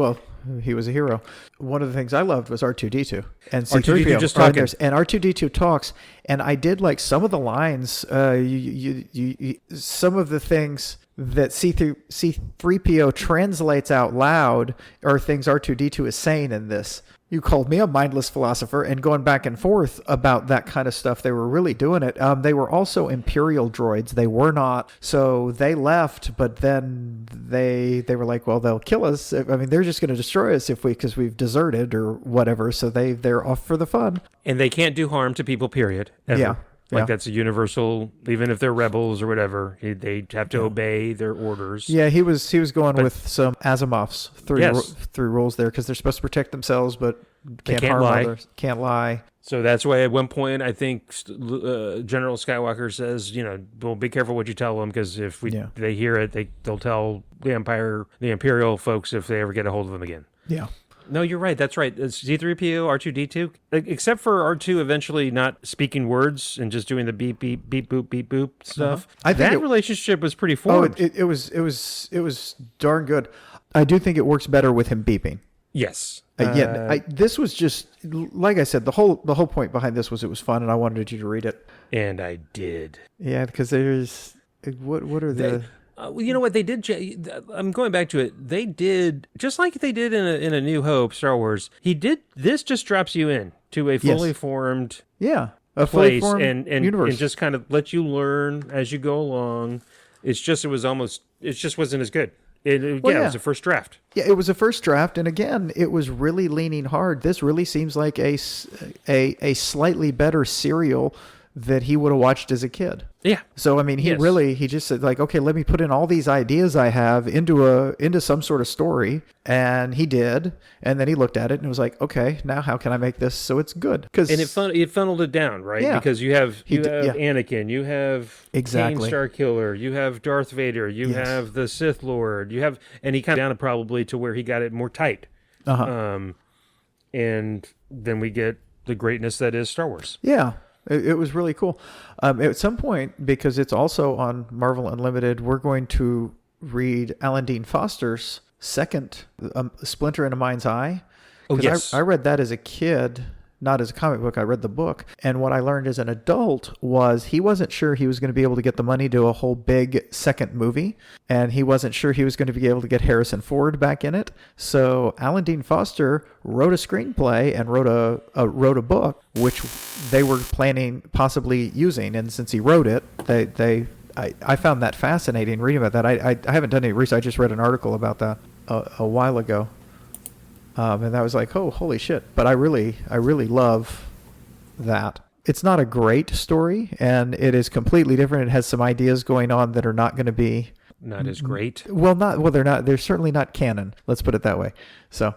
Speaker 1: he was a hero. One of the things I loved was R2D2 and C3PO
Speaker 2: just talking,
Speaker 1: and R2D2 talks. And I did like some of the lines. Some of the things that C3PO translates out loud are things R2D2 is saying in this. You called me a mindless philosopher, and going back and forth about that kind of stuff. They were really doing it. They were also Imperial droids. They were not. So they left, but then they were like, well, they'll kill us. I mean, they're just going to destroy us because we've deserted or whatever. So they're off for the fun.
Speaker 2: And they can't do harm to people, period. Ever. Yeah. That's a universal, even if they're rebels or whatever, they have to obey their orders.
Speaker 1: Yeah, he was going with some Asimov's three rules there, because they're supposed to protect themselves, but can't harm others. Can't lie.
Speaker 2: So that's why at one point I think General Skywalker says, well, be careful what you tell them, because if they hear it, they'll tell the Imperial folks if they ever get a hold of them again.
Speaker 1: Yeah.
Speaker 2: No, you're right. That's right. It's C3PO, R2D2, except for R2 eventually not speaking words and just doing the beep, beep, beep, boop, beep, boop stuff. I think that relationship was pretty formed.
Speaker 1: Oh, it was darn good. I do think it works better with him beeping.
Speaker 2: Yes.
Speaker 1: This was just, like I said, the whole point behind this was it was fun, and I wanted you to read it.
Speaker 2: And I did.
Speaker 1: Yeah, because there's, what are the...
Speaker 2: you know what they did? I'm going back to it. They did just like they did in a New Hope, Star Wars. This just drops you in to a fully formed
Speaker 1: a
Speaker 2: place
Speaker 1: fully formed
Speaker 2: and
Speaker 1: universe,
Speaker 2: and just kind of let you learn as you go along. It just wasn't as good. It was a first draft. Yeah,
Speaker 1: it was a first draft, and again, it was really leaning hard. This really seems like a slightly better serial that he would have watched as a kid.
Speaker 2: Yeah.
Speaker 1: So I mean, he just said like, okay, let me put in all these ideas I have into some sort of story, and he did, and then he looked at it and was like, okay, now how can I make this so it's good?
Speaker 2: And it funneled it down, right? Yeah. Because you have Anakin, you have Kane Starkiller, you have Darth Vader, you have the Sith Lord, and he kind of down it probably to where he got it more tight. And then we get the greatness that is Star Wars.
Speaker 1: Yeah. It was really cool. At some point, because it's also on Marvel Unlimited, we're going to read Alan Dean Foster's second Splinter in a Mind's Eye.
Speaker 2: Oh, yes.
Speaker 1: I read that as a kid, not as a comic book. I read the book. And what I learned as an adult was he wasn't sure he was going to be able to get the money to a whole big second movie. And he wasn't sure he was going to be able to get Harrison Ford back in it. So Alan Dean Foster wrote a screenplay and wrote a book, which they were planning possibly using. And since he wrote it, I found that fascinating reading about that. I haven't done any research. I just read an article about that a while ago. And I was like, oh, holy shit. But I really love that. It's not a great story, and it is completely different. It has some ideas going on that are not going to be...
Speaker 2: Not as great?
Speaker 1: They're not. They're certainly not canon. Let's put it that way. So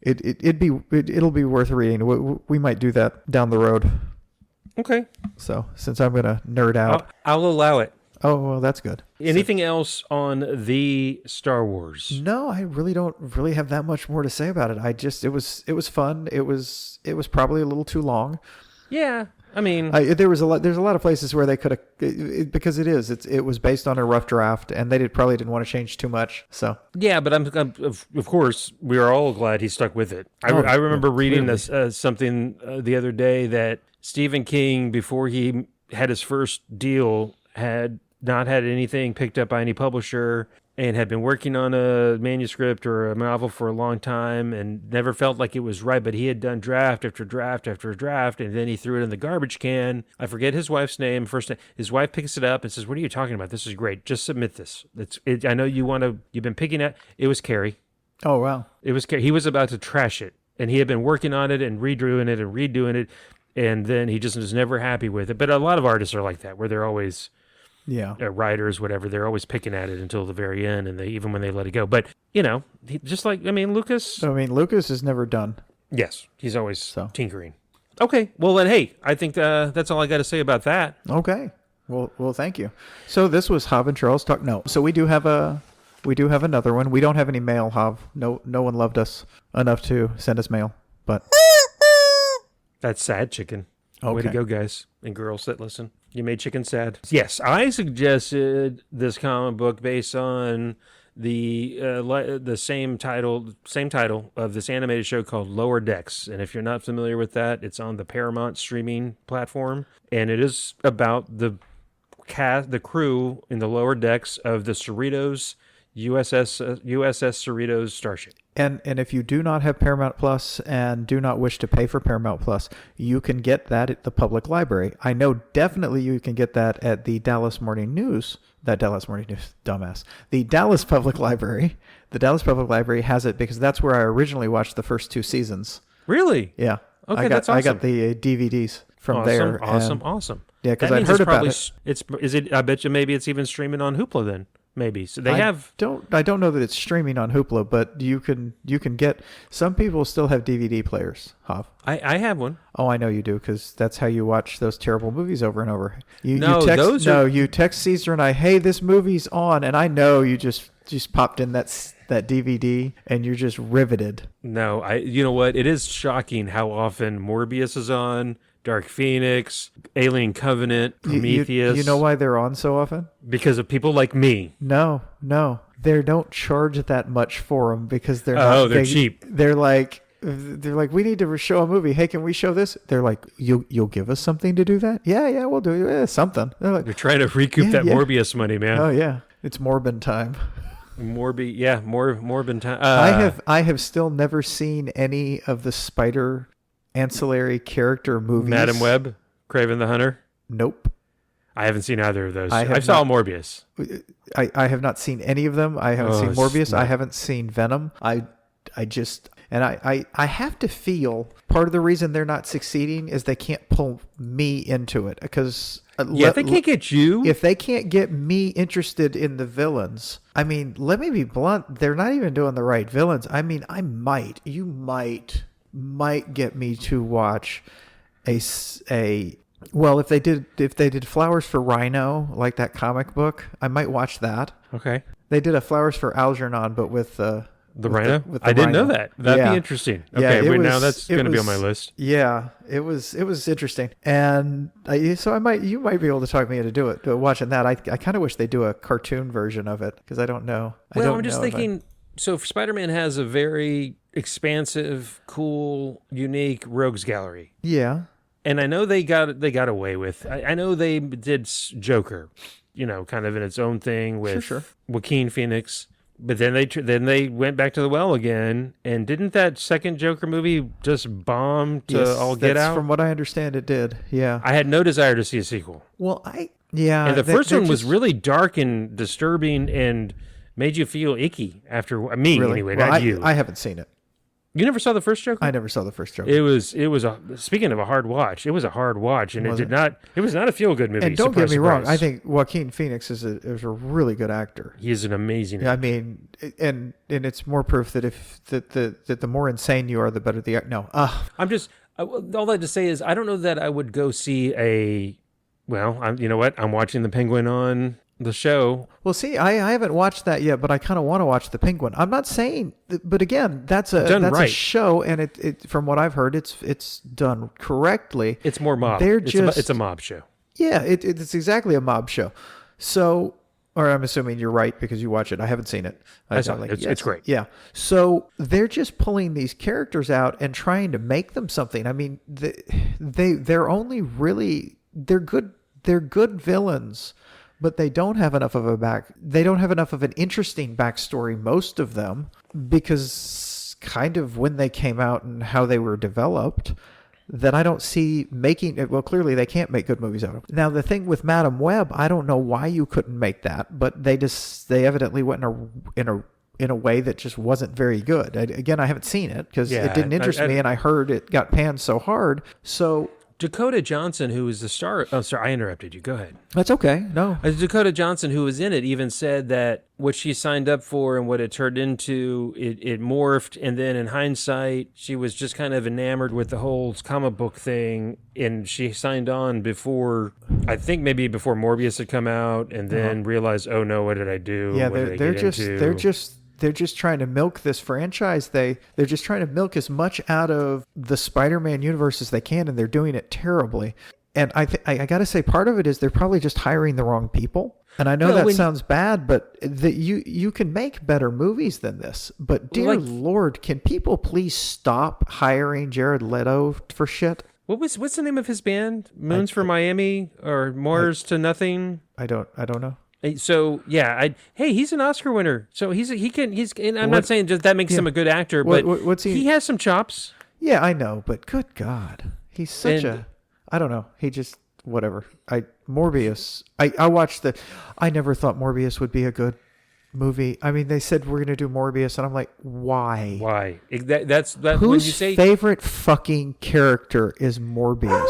Speaker 1: it'll be worth reading. We might do that down the road.
Speaker 2: Okay.
Speaker 1: So since I'm going to nerd out...
Speaker 2: I'll allow it.
Speaker 1: Oh, well, that's good.
Speaker 2: Anything else on the Star Wars?
Speaker 1: No, I really don't really have that much more to say about it. It was fun. It was probably a little too long.
Speaker 2: Yeah. I mean,
Speaker 1: there's a lot of places where they could have, because it was based on a rough draft, and they probably didn't want to change too much. So
Speaker 2: yeah, but I'm of course we are all glad he stuck with it. I remember reading this something the other day that Stephen King, before he had his first deal, had not had anything picked up by any publisher and had been working on a manuscript or a novel for a long time and never felt like it was right, but he had done draft after draft after draft, and then he threw it in the garbage can. I forget his wife's name. His wife picks it up and says, "What are you talking about? This is great. Just submit this. I know you've been picking it." It was Carrie.
Speaker 1: Oh, wow.
Speaker 2: It was Carrie. He was about to trash it, and he had been working on it and redoing it, and then he just was never happy with it. But a lot of artists are like that, where they're always... writers, whatever, they're always picking at it until the very end, and even when they let it go. But Lucas.
Speaker 1: Lucas is never done.
Speaker 2: Yes, he's always tinkering. Okay, well then, hey, I think that's all I got to say about that.
Speaker 1: Okay, well, thank you. So this was Hav and Charles talk. No, so we do have another one. We don't have any mail, Hav. No one loved us enough to send us mail, but
Speaker 2: that's sad, chicken.
Speaker 1: Okay.
Speaker 2: Way to go, guys and girls that listen. You made chicken sad. Yes, I suggested this comic book based on the same title of this animated show called Lower Decks. And if you're not familiar with that, it's on the Paramount streaming platform, and it is about the crew in the lower decks of the Cerritos USS Cerritos starship.
Speaker 1: And if you do not have Paramount Plus and do not wish to pay for Paramount Plus, you can get that at the public library. I know definitely you can get that at the Dallas Morning News. The Dallas Public Library. The Dallas Public Library has it because that's where I originally watched the first 2 seasons.
Speaker 2: Really?
Speaker 1: Yeah.
Speaker 2: Okay, that's awesome.
Speaker 1: I got the DVDs from there.
Speaker 2: Awesome.
Speaker 1: Yeah, because I'd heard about
Speaker 2: it. I bet you maybe it's even streaming on Hoopla then. Maybe. So they
Speaker 1: I don't know that it's streaming on Hoopla, but you can get, some people still have DVD players, Hav.
Speaker 2: I have one.
Speaker 1: Oh, I know you do, because that's how you watch those terrible movies over and over. You text Caesar and I, hey, this movie's on, and I know you just popped in that DVD and you're just riveted.
Speaker 2: No, you know what? It is shocking how often Morbius is on, Dark Phoenix, Alien Covenant, Prometheus.
Speaker 1: You know why they're on so often?
Speaker 2: Because of people like me.
Speaker 1: No. They don't charge that much for them because they're
Speaker 2: they're cheap.
Speaker 1: They're like, we need to show a movie. Hey, can we show this? They're like, you'll give us something to do that? Yeah, we'll do something. They're like,
Speaker 2: they're trying to recoup that Morbius money, man.
Speaker 1: Oh yeah, it's Morbin time.
Speaker 2: Morbin time.
Speaker 1: I have still never seen any of the Spider ancillary character movies.
Speaker 2: Madam Web, Kraven the Hunter.
Speaker 1: Nope.
Speaker 2: I haven't seen either of those. I saw Morbius.
Speaker 1: I have not seen any of them. I haven't seen Morbius. I haven't seen Venom. I have to feel part of the reason they're not succeeding is they can't pull me into it, because
Speaker 2: if they can't get you,
Speaker 1: if they can't get me interested in the villains, I mean, let me be blunt, they're not even doing the right villains. I mean, you might get me to watch well, if they did Flowers for Rhino, like that comic book, I might watch that.
Speaker 2: Okay.
Speaker 1: They did a Flowers for Algernon, but with the
Speaker 2: Rhino?
Speaker 1: I didn't
Speaker 2: know that. That'd be interesting. Okay, now that's going to be on my list.
Speaker 1: Yeah, it was interesting, and so you might be able to talk me into watching that. I kind of wish they do a cartoon version of it, because I don't know.
Speaker 2: I'm just thinking, So Spider-Man has a very expansive, cool, unique rogues gallery.
Speaker 1: Yeah.
Speaker 2: And I know they got away with. I know they did Joker, kind of in its own thing with
Speaker 1: Sure.
Speaker 2: Joaquin Phoenix. But then they went back to the well again. And didn't that second Joker movie just bomb to all get out?
Speaker 1: From what I understand, it did. Yeah.
Speaker 2: I had no desire to see a sequel.
Speaker 1: Well, yeah.
Speaker 2: And the first one was really dark and disturbing and made you feel icky after me
Speaker 1: really?
Speaker 2: anyway,
Speaker 1: Well,
Speaker 2: not you.
Speaker 1: I haven't seen it.
Speaker 2: You never saw the first Joker?
Speaker 1: I never saw the first Joker.
Speaker 2: It was speaking of a hard watch, it was a hard watch, and it was not a feel good movie.
Speaker 1: And don't get me wrong, I
Speaker 2: surprise.
Speaker 1: think Joaquin Phoenix is a really good actor.
Speaker 2: He is an amazing
Speaker 1: I
Speaker 2: actor.
Speaker 1: mean, and it's more proof that that the more insane you are, the better the act. No,
Speaker 2: I'm just all that to say is I don't know that I would go see you know what? I'm watching The Penguin on the show.
Speaker 1: well, see, I haven't watched that yet, but I kind of want to watch The Penguin. I'm not saying, but again, that's a
Speaker 2: right.
Speaker 1: show, and it from what I've heard, it's done correctly.
Speaker 2: It's more mob. It's a mob show.
Speaker 1: Yeah, it's exactly a mob show. So, or I'm assuming you're right because you watch it. I haven't seen it.
Speaker 2: I saw it. It's great.
Speaker 1: Yeah. So they're just pulling these characters out and trying to make them something. I mean, they're only really they're good villains, but they don't have enough of an interesting backstory, most of them, because kind of when they came out and how they were developed, that I don't see making it. Well, clearly they can't make good movies out of. Now, the thing with Madam Web, I don't know why you couldn't make that, but they evidently went in a way that just wasn't very good. Again, I haven't seen it because it didn't interest me, and I heard it got panned so hard. So
Speaker 2: Dakota Johnson, who was the star... Oh, sorry, I interrupted you. Go ahead.
Speaker 1: that's okay. No.
Speaker 2: Dakota Johnson, who was in it, even said that what she signed up for and what it turned into, it morphed, and then in hindsight, she was just kind of enamored with the whole comic book thing, and she signed on before, I think maybe before Morbius had come out, and then realized, oh no, what did I do?
Speaker 1: Yeah,
Speaker 2: What did I
Speaker 1: they're
Speaker 2: get
Speaker 1: just
Speaker 2: into?
Speaker 1: they're just trying to milk this franchise. They're just trying to milk as much out of the Spider-Man universe as they can, and they're doing it terribly. And I got to say, part of it is they're probably just hiring the wrong people. And I know that sounds bad, but you can make better movies than this. But dear Lord, can people please stop hiring Jared Leto for shit?
Speaker 2: What's the name of his band? Moons for Miami or Mars to Nothing?
Speaker 1: I don't know.
Speaker 2: So yeah, he's an Oscar winner. So and I'm not saying just that makes him a good actor, but
Speaker 1: what's he
Speaker 2: has some chops.
Speaker 1: Yeah, I know, but good God, he's such I don't know. He just whatever. Morbius. I watched I never thought Morbius would be a good movie. I mean, they said we're gonna do Morbius, and I'm like, why?
Speaker 2: Why? That's
Speaker 1: Whose
Speaker 2: when you say
Speaker 1: favorite fucking character is Morbius?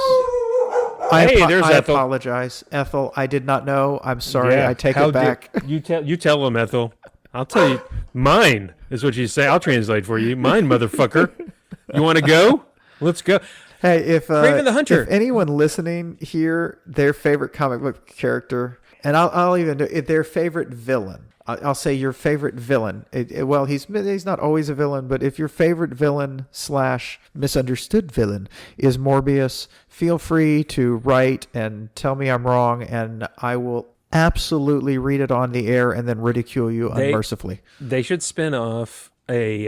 Speaker 2: Hey, there's
Speaker 1: I
Speaker 2: Ethel.
Speaker 1: apologize, Ethel. I did not know. I'm sorry.
Speaker 2: Yeah,
Speaker 1: I take it back.
Speaker 2: You tell him, Ethel. I'll tell you. Mine is what you say. I'll translate for you. Mine, motherfucker. You want to go? Let's go.
Speaker 1: Hey, if
Speaker 2: Kraven the Hunter.
Speaker 1: if anyone listening here, their favorite comic book character, and I'll even do their favorite villain. I'll say your favorite villain. Well, he's not always a villain, but if your favorite villain / misunderstood villain is Morbius, feel free to write and tell me I'm wrong, and I will absolutely read it on the air and then ridicule you unmercifully.
Speaker 2: They should spin off a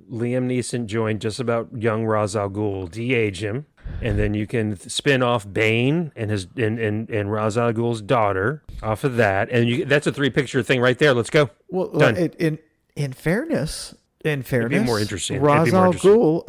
Speaker 2: Liam Neeson joint just about young Ra's al Ghul, de-age him, and then you can spin off Bane and his and Ra's al Ghul's daughter off of that, and that's a 3-picture thing right there. Let's go.
Speaker 1: Well,
Speaker 2: Done.
Speaker 1: in fairness,
Speaker 2: It'd be more interesting.
Speaker 1: Ra's al Ghul,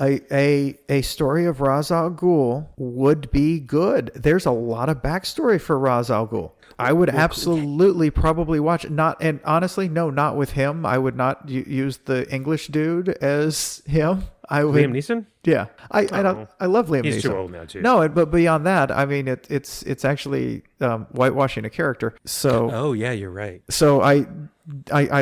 Speaker 1: a story of Ra's al Ghul would be good. There's a lot of backstory for Ra's al Ghul. I would absolutely probably watch it. And honestly, no, not with him. I would not use the English dude as him. I would,
Speaker 2: Liam Neeson?
Speaker 1: Yeah, I love Liam Neeson.
Speaker 2: He's too old now, too.
Speaker 1: No, but beyond that, I mean, it's actually whitewashing a character. So
Speaker 2: Oh yeah, you're right.
Speaker 1: So I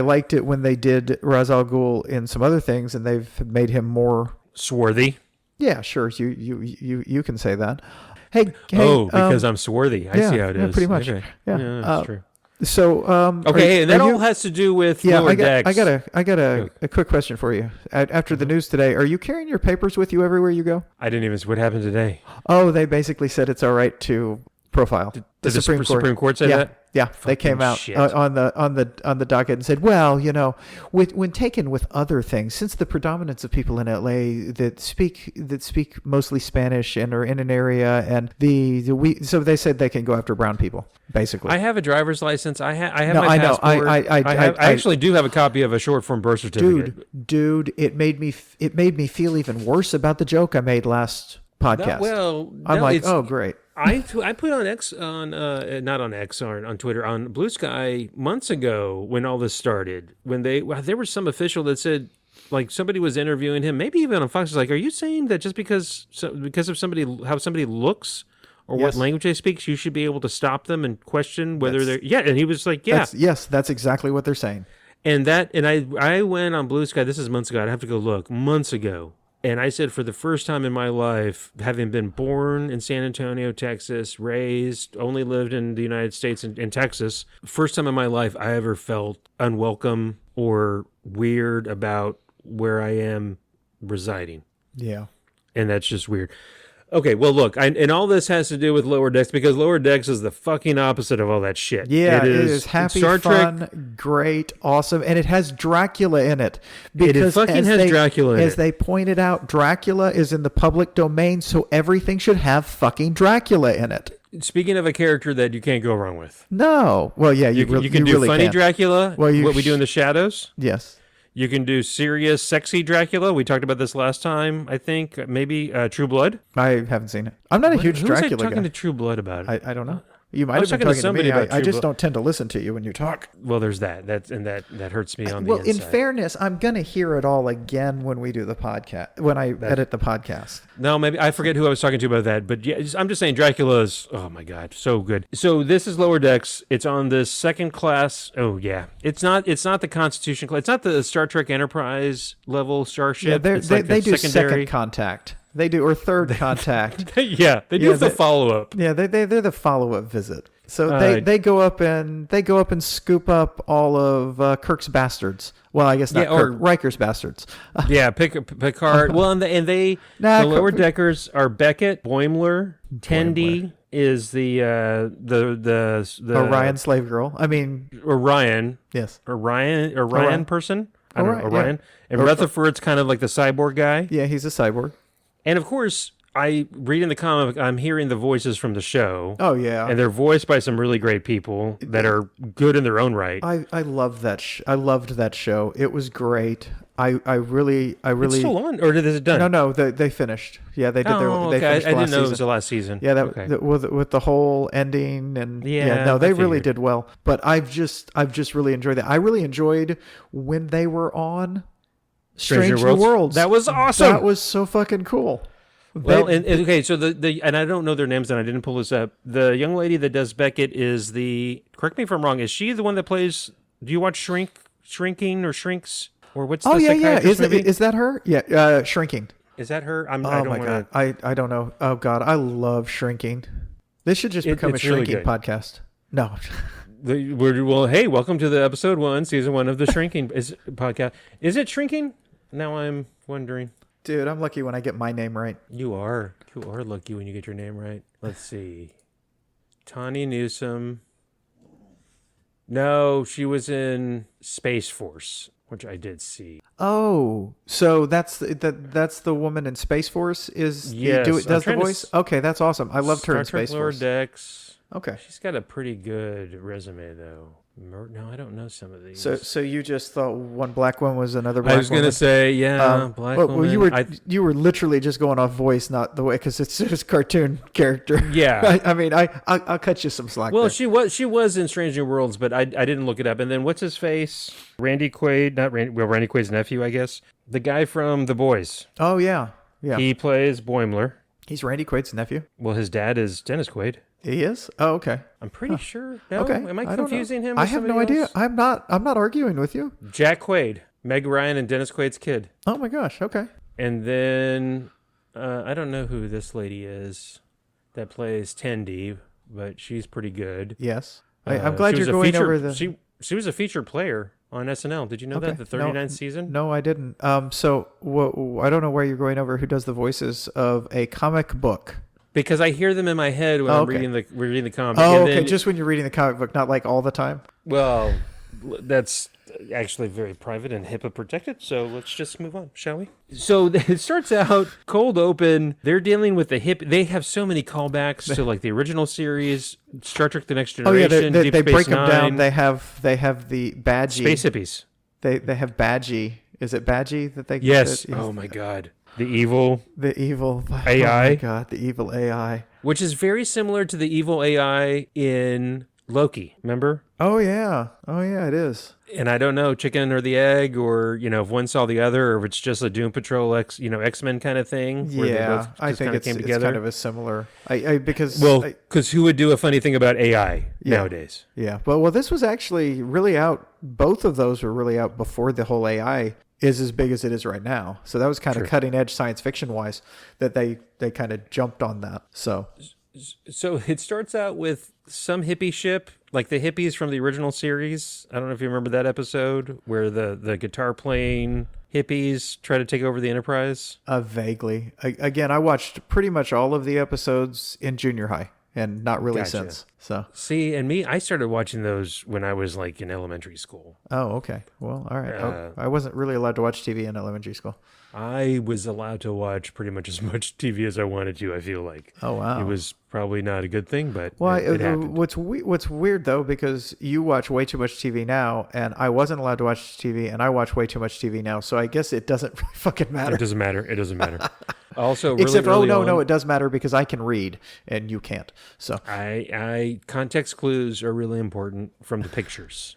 Speaker 1: liked it when they did Ra's al Ghul in some other things, and they've made him more
Speaker 2: Swarthy.
Speaker 1: Yeah, sure. You can say that. Hey,
Speaker 2: because I'm swarthy. I see how it is.
Speaker 1: Pretty much.
Speaker 2: Okay.
Speaker 1: Yeah,
Speaker 2: that's true.
Speaker 1: So,
Speaker 2: okay, and that all has to do with Lower Decks.
Speaker 1: I got a quick question for you. After the news today, are you carrying your papers with you everywhere you go?
Speaker 2: I didn't even. What happened today?
Speaker 1: Oh, they basically said it's all right to profile.
Speaker 2: Did the Supreme Court say that?
Speaker 1: Yeah, they came out on the docket and said, well, when taken with other things, since the predominance of people in LA that speak mostly Spanish and are in an area, and so they said they can go after brown people, basically.
Speaker 2: I have a driver's license. I have my passport. I actually do have a copy of a short form birth certificate.
Speaker 1: Dude, it made me feel even worse about the joke I made last podcast. I'm like, oh great.
Speaker 2: I put on not on X, or on Twitter, on Blue Sky months ago when all this started. When there was some official that said, like, somebody was interviewing him, maybe even on Fox, was like, are you saying that just because of how somebody looks or what language they speak, you should be able to stop them and question whether they're and he was like, yeah,
Speaker 1: that's exactly what they're saying.
Speaker 2: And I went on Blue Sky. This is months ago. I'd have to go look months ago. And I said, for the first time in my life, having been born in San Antonio, Texas, raised, only lived in the United States and in Texas, first time in my life I ever felt unwelcome or weird about where I am residing.
Speaker 1: Yeah.
Speaker 2: And that's just weird. Okay, well, look, and all this has to do with Lower Decks, because Lower Decks is the fucking opposite of all that shit.
Speaker 1: Yeah, it is happy, Star Trek, fun, great, awesome, and it has Dracula in it.
Speaker 2: Because Dracula in it.
Speaker 1: As they pointed out, Dracula is in the public domain, so everything should have fucking Dracula in it.
Speaker 2: Speaking of a character that you can't go wrong with.
Speaker 1: No. Well, yeah, you
Speaker 2: can do
Speaker 1: really
Speaker 2: funny
Speaker 1: can't.
Speaker 2: Dracula, what we do in the shadows.
Speaker 1: Yes.
Speaker 2: You can do serious, sexy Dracula. We talked about this last time, I think. Maybe True Blood.
Speaker 1: I haven't seen it. I'm not a huge Dracula guy.
Speaker 2: Who was I talking to True Blood about?
Speaker 1: I don't know. You might have been talking to me. I just don't tend to listen to you when you talk.
Speaker 2: Well, there's that. That hurts me on the inside.
Speaker 1: Well, in fairness, I'm going to hear it all again when we do the podcast, when I edit the podcast.
Speaker 2: No, maybe I forget who I was talking to about that. But yeah, I'm just saying Dracula's, oh my God, so good. So this is Lower Decks. It's on the second class. Oh yeah. It's not the Constitution class. It's not the Star Trek Enterprise level starship.
Speaker 1: Yeah, they do
Speaker 2: secondary.
Speaker 1: second contact. They do, or third contact.
Speaker 2: They do the follow-up.
Speaker 1: Yeah, they're the follow-up visit. So they go up and scoop up all of Kirk's bastards. Well, I guess not Kirk, Riker's bastards.
Speaker 2: Yeah, Picard. Well, the Lower Deckers are Beckett, Boimler, Tendi is the
Speaker 1: Orion slave girl. I mean
Speaker 2: Orion.
Speaker 1: Yes.
Speaker 2: Orion person. I don't know, Orion. Yeah. And Rutherford's kind of like the cyborg guy.
Speaker 1: Yeah, he's a cyborg.
Speaker 2: And of course, I read in the comic, I'm hearing the voices from the show.
Speaker 1: Oh, yeah.
Speaker 2: And they're voiced by some really great people that are good in their own right.
Speaker 1: I loved that. I loved that show. It was great. I really. It's
Speaker 2: still on, or is it done?
Speaker 1: No, they finished. Yeah, they did. They finished
Speaker 2: I didn't know
Speaker 1: season.
Speaker 2: it was the last season.
Speaker 1: Yeah, with the whole ending and they really did well. But I've just really enjoyed that. I really enjoyed when they were on Strange New Worlds.
Speaker 2: That was awesome.
Speaker 1: That was so fucking cool.
Speaker 2: Well, okay, so and I don't know their names, and I didn't pull this up. The young lady that does Beckett is correct me if I'm wrong, is she the one that plays, do you watch Shrinking or Shrinks? Or what's the psychiatrist movie?
Speaker 1: Is that her? Yeah, Shrinking.
Speaker 2: Is that her?
Speaker 1: God. I don't know. Oh, God, I love Shrinking. This should just become a Shrinking really podcast. No.
Speaker 2: Hey, welcome to the episode 1, season 1 of the Shrinking podcast. Is it Shrinking? Now I'm wondering.
Speaker 1: Dude, I'm lucky when I get my name right.
Speaker 2: You are lucky when you get your name right. Let's see. Tawny Newsome. No, she was in Space Force, which I did see.
Speaker 1: Oh, so that's the woman in Space Force does the voice? Okay, that's awesome. I loved her in Space Force.
Speaker 2: Lower Decks.
Speaker 1: Okay.
Speaker 2: She's got a pretty good resume, though. No, I don't know some of these.
Speaker 1: So you just thought one black one was another black woman?
Speaker 2: I was going to say, black woman.
Speaker 1: Well, you were literally just going off voice, not the way, because it's just range character.
Speaker 2: Yeah.
Speaker 1: I mean, I'll cut you some slack.
Speaker 2: Well,
Speaker 1: there.
Speaker 2: she was in Strange New Worlds, but I didn't look it up. And then what's his face? Randy Quaid, Randy Quaid's nephew, I guess. The guy from The Boys.
Speaker 1: Oh, yeah. Yeah.
Speaker 2: He plays Boimler.
Speaker 1: He's Randy Quaid's nephew?
Speaker 2: Well, his dad is Dennis Quaid.
Speaker 1: He is? Oh, okay.
Speaker 2: I'm pretty sure. No?
Speaker 1: Okay.
Speaker 2: Am I confusing him with
Speaker 1: I have no idea. I'm not arguing with you.
Speaker 2: Jack Quaid. Meg Ryan and Dennis Quaid's kid.
Speaker 1: Oh, my gosh. Okay.
Speaker 2: And then I don't know who this lady is that plays Tendi, but she's pretty good.
Speaker 1: Yes. I'm glad you're going over the...
Speaker 2: She was a featured player on SNL. Did you know that? The 39th season?
Speaker 1: No, I didn't. So I don't know where you're going over who does the voices of a comic book.
Speaker 2: because I hear them in my head when
Speaker 1: Okay.
Speaker 2: we're reading the comic.
Speaker 1: Oh,
Speaker 2: And
Speaker 1: okay.
Speaker 2: then,
Speaker 1: Just when you're reading the comic book, not like all the time.
Speaker 2: well, that's actually very private and HIPAA protected. So let's just move on, shall we? So it starts out cold open. They're dealing with the hip. They have so many callbacks to like the original series, Star Trek: The Next
Speaker 1: Oh yeah,
Speaker 2: Generation, Deep
Speaker 1: they
Speaker 2: Space
Speaker 1: break them down.
Speaker 2: Nine,
Speaker 1: They have the Badgie.
Speaker 2: Space Hippies.
Speaker 1: They have Badgie. Is it Badgie that they?
Speaker 2: Yes.
Speaker 1: that-
Speaker 2: Oh my God. The evil
Speaker 1: The evil
Speaker 2: AI.
Speaker 1: Oh my God, the evil AI.
Speaker 2: which is very similar to the evil AI in Loki. Remember?
Speaker 1: Oh yeah, it is.
Speaker 2: And I don't know, chicken or the egg, or if one saw the other, or if it's just a Doom Patrol X-Men kind of thing. Where they
Speaker 1: Yeah,
Speaker 2: both
Speaker 1: I
Speaker 2: just
Speaker 1: think
Speaker 2: kinda
Speaker 1: it's
Speaker 2: came together.
Speaker 1: kind of a similar. Because
Speaker 2: Because who would do a funny thing about AI nowadays?
Speaker 1: yeah, well, this was actually really out. Both of those were really out before the whole AI is as big as it is right now. So that was kind of cutting edge science fiction wise that they kind of jumped on that. So
Speaker 2: it starts out with some hippie ship, like the hippies from the original series. I don't know if you remember that episode where the guitar playing hippies try to take over the Enterprise.
Speaker 1: vaguely, again, I watched pretty much all of the episodes in junior high and not really
Speaker 2: Gotcha.
Speaker 1: since. So
Speaker 2: See, and me, I started watching those when I was like in elementary school.
Speaker 1: oh, okay, well, all right. I wasn't really allowed to watch TV in elementary school.
Speaker 2: I was allowed to watch pretty much as much TV as I wanted to, I feel like.
Speaker 1: Oh wow.
Speaker 2: It was probably not a good thing, but
Speaker 1: Well,
Speaker 2: it happened.
Speaker 1: what's weird though, because you watch way too much TV now, and I wasn't allowed to watch TV, and I watch way too much TV now. So I guess it doesn't really fucking matter.
Speaker 2: It doesn't matter. It doesn't matter. Also, really
Speaker 1: Except,
Speaker 2: early
Speaker 1: no,
Speaker 2: on,
Speaker 1: it does matter because I can read and you can't. So
Speaker 2: I context clues are really important from the pictures.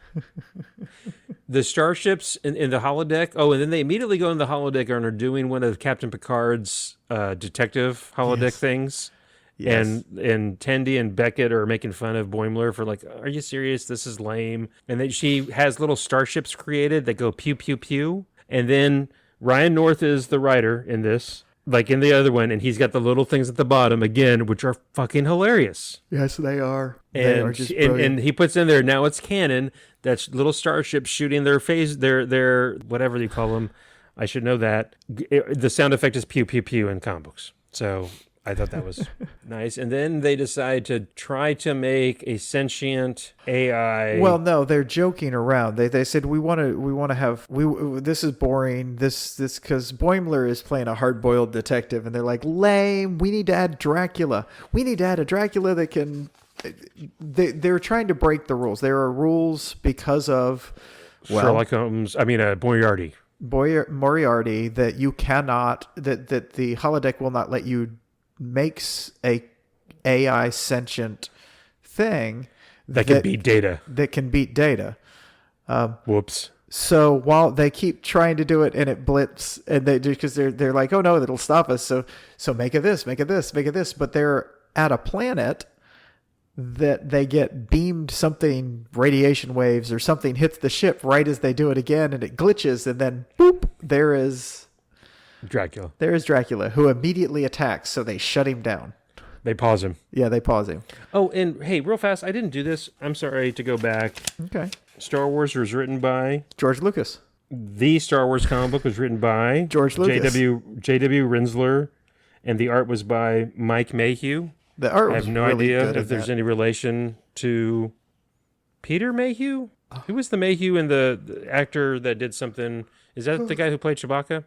Speaker 2: The starships in the holodeck. Oh, and then they immediately go in the holodeck and are doing one of Captain Picard's detective holodeck things.
Speaker 1: Yes.
Speaker 2: And Tendi and Beckett are making fun of Boimler for like, are you serious? This is lame. And then she has little starships created that go pew pew pew. And then Ryan North is the writer in this, like in the other one, and he's got the little things at the bottom again, which are fucking hilarious.
Speaker 1: yes, they are. They are
Speaker 2: And
Speaker 1: just
Speaker 2: and he puts in there, now it's canon, that's little starships shooting their their whatever you call them. I should know that. The sound effect is pew pew pew in comic books. So I thought that was nice. And then they decide to try to make a sentient AI.
Speaker 1: Well, no, they're joking around. They said we want to have this is boring. This because Boimler is playing a hard-boiled detective, and they're like, lame. We need to add Dracula. We need to add a Dracula that can. They're trying to break the rules. There are rules because of
Speaker 2: Sherlock Holmes. I mean, Moriarty.
Speaker 1: Moriarty that you cannot that the holodeck will not let you makes a AI sentient thing
Speaker 2: That can beat Data.
Speaker 1: that can beat Data.
Speaker 2: Whoops.
Speaker 1: So while they keep trying to do it and it blips, and they do because they're like, oh no, it'll stop us. So make it this, make it this, make it this. But they're at a planet that they get beamed something, radiation waves or something hits the ship right as they do it again, and it glitches, and then boop, there is Dracula, who immediately attacks. So they shut him down.
Speaker 2: They pause him.
Speaker 1: Yeah, they pause him.
Speaker 2: Oh, and hey, real fast, I didn't do this. I'm sorry to go back.
Speaker 1: Okay.
Speaker 2: Star Wars was written by
Speaker 1: George Lucas.
Speaker 2: the Star Wars comic book was written by
Speaker 1: George Lucas.
Speaker 2: J.W. Rinzler, and the art was by Mike Mayhew.
Speaker 1: The art
Speaker 2: I
Speaker 1: was
Speaker 2: have no
Speaker 1: really
Speaker 2: idea
Speaker 1: good
Speaker 2: if
Speaker 1: in
Speaker 2: there's
Speaker 1: that.
Speaker 2: any relation to Peter Mayhew. Who was the Mayhew and the actor that did something? Is that the guy who played Chewbacca?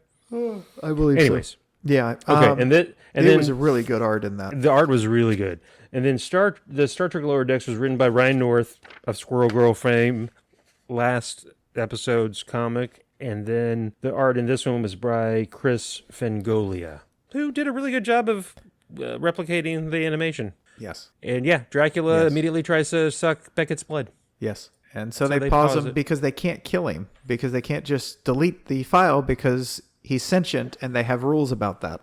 Speaker 1: I believe
Speaker 2: Anyways,
Speaker 1: so. Yeah.
Speaker 2: okay, and
Speaker 1: it
Speaker 2: then
Speaker 1: was a really good art in that.
Speaker 2: the art was really good. And then the Star Trek Lower Decks was written by Ryan North of Squirrel Girl fame, last episode's comic. And then the art in this one was by Chris Fenoglio, who did a really good job of replicating the animation.
Speaker 1: Yes.
Speaker 2: And yeah, Dracula
Speaker 1: Yes.
Speaker 2: immediately tries to suck Beckett's blood.
Speaker 1: Yes. And so
Speaker 2: they
Speaker 1: they pause
Speaker 2: pause
Speaker 1: him
Speaker 2: it.
Speaker 1: because they can't kill him, because they can't just delete the file because he's sentient, and they have rules about that.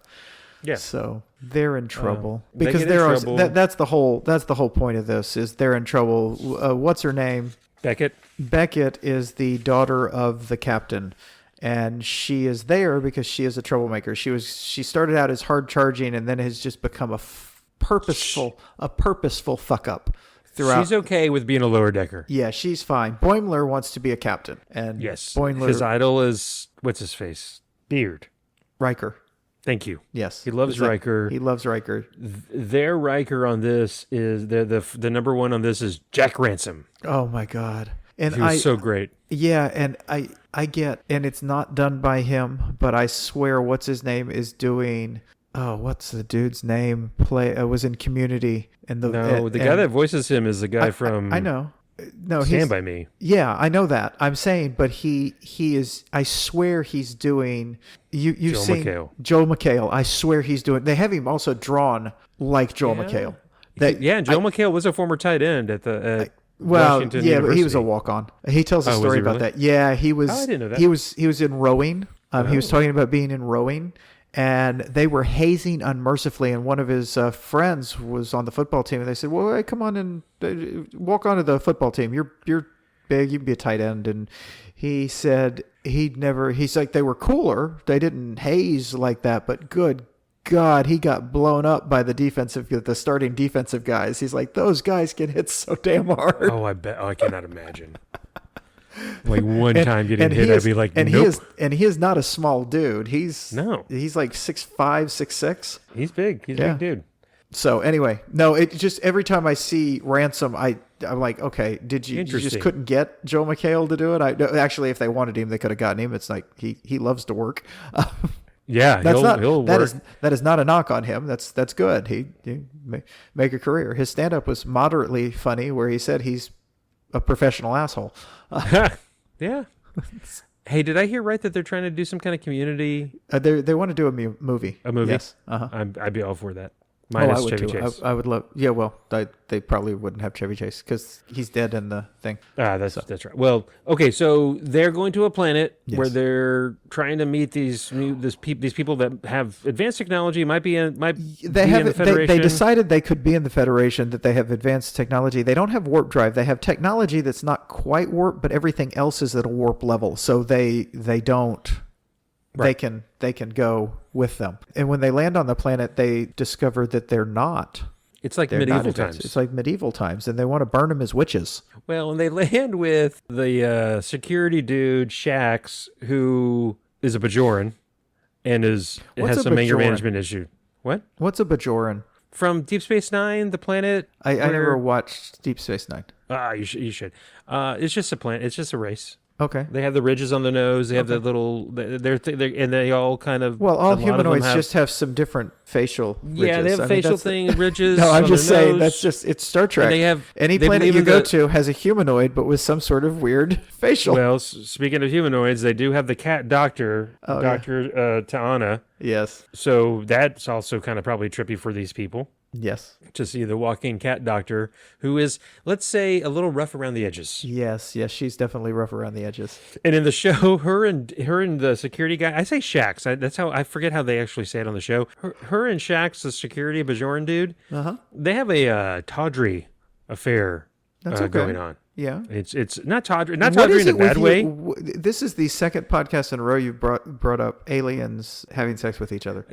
Speaker 2: Yeah.
Speaker 1: So they're in trouble
Speaker 2: they
Speaker 1: because
Speaker 2: get in trouble.
Speaker 1: that's the whole point of this is they're in trouble. What's her name?
Speaker 2: Beckett.
Speaker 1: Beckett is the daughter of the captain, and she is there because she is a troublemaker. She started out as hard charging, and then has just become a purposeful fuck up throughout.
Speaker 2: She's okay with being a lower decker.
Speaker 1: Yeah, she's fine. Boimler wants to be a captain, and
Speaker 2: Yes.
Speaker 1: Boimler
Speaker 2: His idol is, what's his face? Beard.
Speaker 1: Riker.
Speaker 2: Thank you.
Speaker 1: Yes.
Speaker 2: He loves Riker.
Speaker 1: He loves Riker.
Speaker 2: Their Riker on this is the number one on this is Jack Ransom.
Speaker 1: Oh my God. And
Speaker 2: He was so great.
Speaker 1: Yeah, and I get, and it's not done by him, but I swear, what's his name is doing. Oh, what's the dude's name? Was in Community, and the
Speaker 2: guy that voices him is the guy from.
Speaker 1: I know. No,
Speaker 2: Stand By Me.
Speaker 1: Yeah, I know that. I'm saying, but he is. I swear he's doing. You've seen Joel McHale. I swear he's doing. They have him also drawn like Joel McHale.
Speaker 2: Joel McHale was a former tight end at Washington University.
Speaker 1: But he was a walk-on. He tells a story about that. Yeah, he was.
Speaker 2: Oh, I didn't know that.
Speaker 1: He was in rowing. He was talking about being in rowing. And they were hazing unmercifully, and one of his friends was on the football team, and they said, "Well, hey, come on and walk onto the football team. You're big. You can be a tight end." And he said he's like, they were cooler. They didn't haze like that, but good God, he got blown up by the starting defensive guys. He's like, those guys get hit so damn hard.
Speaker 2: Oh, I bet. Oh, I cannot imagine. Like time getting hit, I'd be like, nope.
Speaker 1: He is not a small dude. He's like 6'5", 6'6".
Speaker 2: He's big. He's a big dude.
Speaker 1: So anyway, no, it just every time I see Ransom, I'm like, okay, you just couldn't get Joe McHale to do it? Actually, if they wanted him, they could have gotten him. It's like he loves to work.
Speaker 2: Yeah, he'll work.
Speaker 1: That is not a knock on him. That's good. He make a career. His stand-up was moderately funny, where he said he's a professional asshole.
Speaker 2: Yeah. Hey, did I hear right that they're trying to do some kind of community?
Speaker 1: They want to do a movie.
Speaker 2: A movie?
Speaker 1: Yes.
Speaker 2: I'd be all for that. Minus Chevy Chase.
Speaker 1: I would love. Yeah, well, they probably wouldn't have Chevy Chase because he's dead in the thing.
Speaker 2: That's right. Well, okay, so they're going to a planet where they're trying to meet these people that have advanced technology. Might be in the Federation.
Speaker 1: They decided they could be in the Federation. That they have advanced technology. They don't have warp drive. They have technology that's not quite warp, but everything else is at a warp level. So they don't. Right. They can go with them. And when they land on the planet, they discover that they're not.
Speaker 2: It's like medieval times.
Speaker 1: It's like medieval times, and they want to burn them as witches.
Speaker 2: Well, and they land with the security dude, Shax, who is a Bajoran and has some anger management issue. What?
Speaker 1: What's a Bajoran?
Speaker 2: From Deep Space Nine, the planet.
Speaker 1: I never watched Deep Space Nine.
Speaker 2: You should. It's just a planet. It's just a race.
Speaker 1: Okay.
Speaker 2: They have the ridges on the nose. They have the little. And they all kind of.
Speaker 1: Well, all humanoids just have some different facial ridges.
Speaker 2: Yeah, they have facial ridges.
Speaker 1: No, I'm just saying it's Star Trek.
Speaker 2: And they have
Speaker 1: any planet you go to has a humanoid, but with some sort of weird facial.
Speaker 2: Well, speaking of humanoids, they do have the cat doctor, Dr. Ta'ana.
Speaker 1: Yes.
Speaker 2: So that's also kind of probably trippy for these people.
Speaker 1: Yes.
Speaker 2: To see the walking cat doctor, who is, let's say, a little rough around the edges.
Speaker 1: Yes, she's definitely rough around the edges.
Speaker 2: And in the show, her and the security guy, I say Shax. That's how I forget how they actually say it on the show. Her and Shax, the security Bajoran dude, they have a tawdry affair going on.
Speaker 1: Yeah,
Speaker 2: it's not tawdry in a bad way.
Speaker 1: This is the second podcast in a row you brought up aliens having sex with each other.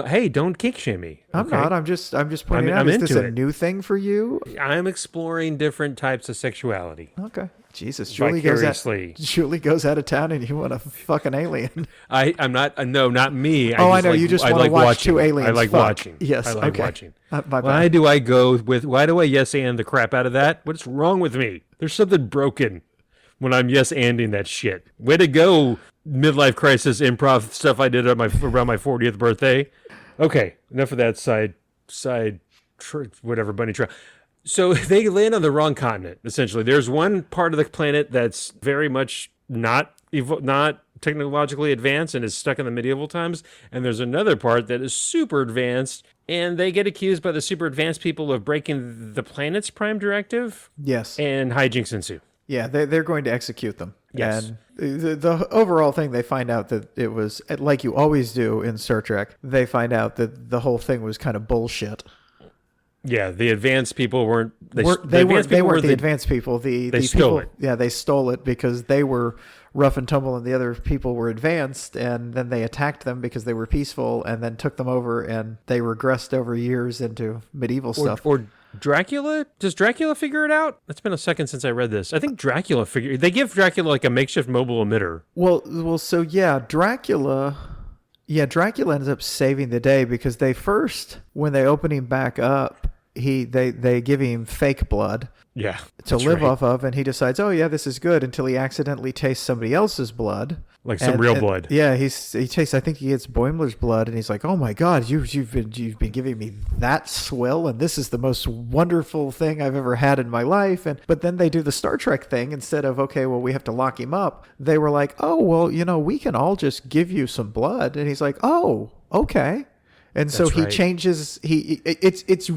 Speaker 2: Hey, don't kink shame me.
Speaker 1: I'm not. I'm just pointing out. Is this a new thing for you?
Speaker 2: I'm exploring different types of sexuality.
Speaker 1: Okay. Jesus, Julie goes out of town and you want to fuck an alien.
Speaker 2: I'm not. No, not me.
Speaker 1: I know. You just want to watch two aliens.
Speaker 2: I like watching.
Speaker 1: Yes.
Speaker 2: I like watching.
Speaker 1: Why
Speaker 2: do I go with? Why do I yes and the crap out of that? What's wrong with me? There's something broken when I'm yes anding that shit. Way to go, midlife crisis improv stuff I did around my 40th birthday. Okay, enough of that side whatever bunny trail. So they land on the wrong continent, essentially. There's one part of the planet that's very much not technologically advanced and is stuck in the medieval times, and there's another part that is super advanced, and they get accused by the super advanced people of breaking the planet's prime directive.
Speaker 1: Yes.
Speaker 2: And hijinks ensue.
Speaker 1: Yeah, they're going to execute them.
Speaker 2: Yes.
Speaker 1: And the overall thing, they find out that it was, like you always do in Star Trek, they find out that the whole thing was kind of bullshit.
Speaker 2: Yeah, the advanced people weren't.
Speaker 1: They weren't the advanced people. They
Speaker 2: stole it.
Speaker 1: Yeah, they stole it because they were rough and tumble, and the other people were advanced. And then they attacked them because they were peaceful, and then took them over, and they regressed over years into medieval stuff.
Speaker 2: Or Dracula? Does Dracula figure it out? It's been a second since I read this. I think Dracula they give Dracula like a makeshift mobile emitter.
Speaker 1: Well, so yeah, Dracula. Yeah, Dracula ends up saving the day because when they open him back up, they give him fake blood
Speaker 2: Yeah,
Speaker 1: to live off of, and he decides, oh yeah, this is good, until he accidentally tastes somebody else's blood.
Speaker 2: Like some real blood.
Speaker 1: Yeah, he tastes. I think he gets Boimler's blood, and he's like, "Oh my God, you've been giving me that swill, and this is the most wonderful thing I've ever had in my life." But then they do the Star Trek thing. Instead of, okay, well, we have to lock him up, they were like, "Oh well, we can all just give you some blood," and he's like, "Oh, okay." And so he changes. It's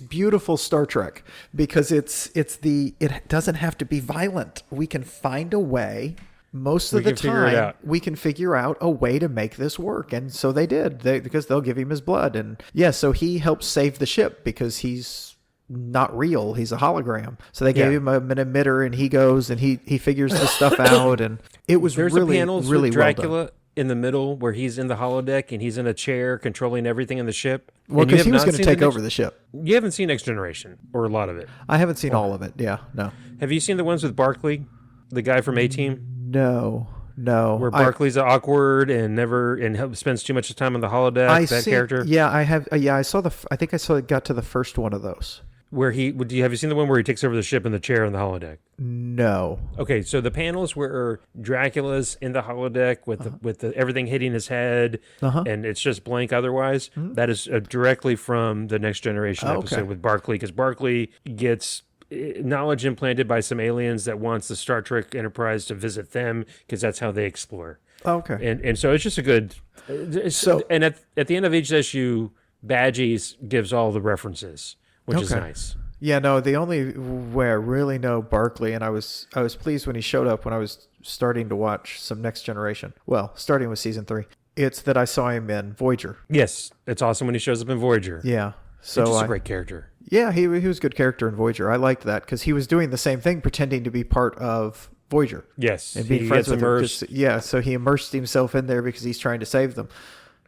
Speaker 1: beautiful Star Trek because it doesn't have to be violent. We can find a way. Most of the time, we can figure out a way to make this work. And so they did, because they'll give him his blood. And yeah, so he helps save the ship because he's not real. He's a hologram. So they gave him an emitter, and he goes and he figures this stuff out. And it was
Speaker 2: There's
Speaker 1: really,
Speaker 2: a panels
Speaker 1: really
Speaker 2: with Dracula well done. In the middle where he's in the holodeck and he's in a chair controlling everything in the ship.
Speaker 1: Well, because he was going to take over the ship.
Speaker 2: You haven't seen Next Generation, or a lot of it.
Speaker 1: I haven't seen all of it. Yeah, no.
Speaker 2: Have you seen the ones with Barclay, the guy from A-Team?
Speaker 1: No. Where
Speaker 2: Barclay's awkward and spends too much time on the holodeck. Character.
Speaker 1: Yeah, I have. Yeah, I saw I think I saw it got to the first one of those.
Speaker 2: Where have you seen the one where he takes over the ship in the chair on the holodeck?
Speaker 1: No.
Speaker 2: Okay, so the panels where Dracula's in the holodeck with everything hitting his head, and it's just blank otherwise. That is directly from the Next Generation episode with Barclay, because Barclay gets knowledge implanted by some aliens that wants the Star Trek Enterprise to visit them, because that's how they explore.
Speaker 1: Okay.
Speaker 2: And so it's just a good. And at the end of each issue, Badgies gives all the references, which is nice.
Speaker 1: Yeah, no, the only way I really know Barclay, and I was pleased when he showed up when I was starting to watch some Next Generation. Well, starting with season 3. It's that I saw him in Voyager.
Speaker 2: Yes, it's awesome when he shows up in Voyager.
Speaker 1: Yeah. So
Speaker 2: he's a great character.
Speaker 1: Yeah, he was a good character in Voyager. I liked that because he was doing the same thing, pretending to be part of Voyager.
Speaker 2: Yes.
Speaker 1: And being friends with them. So he immersed himself in there because he's trying to save them.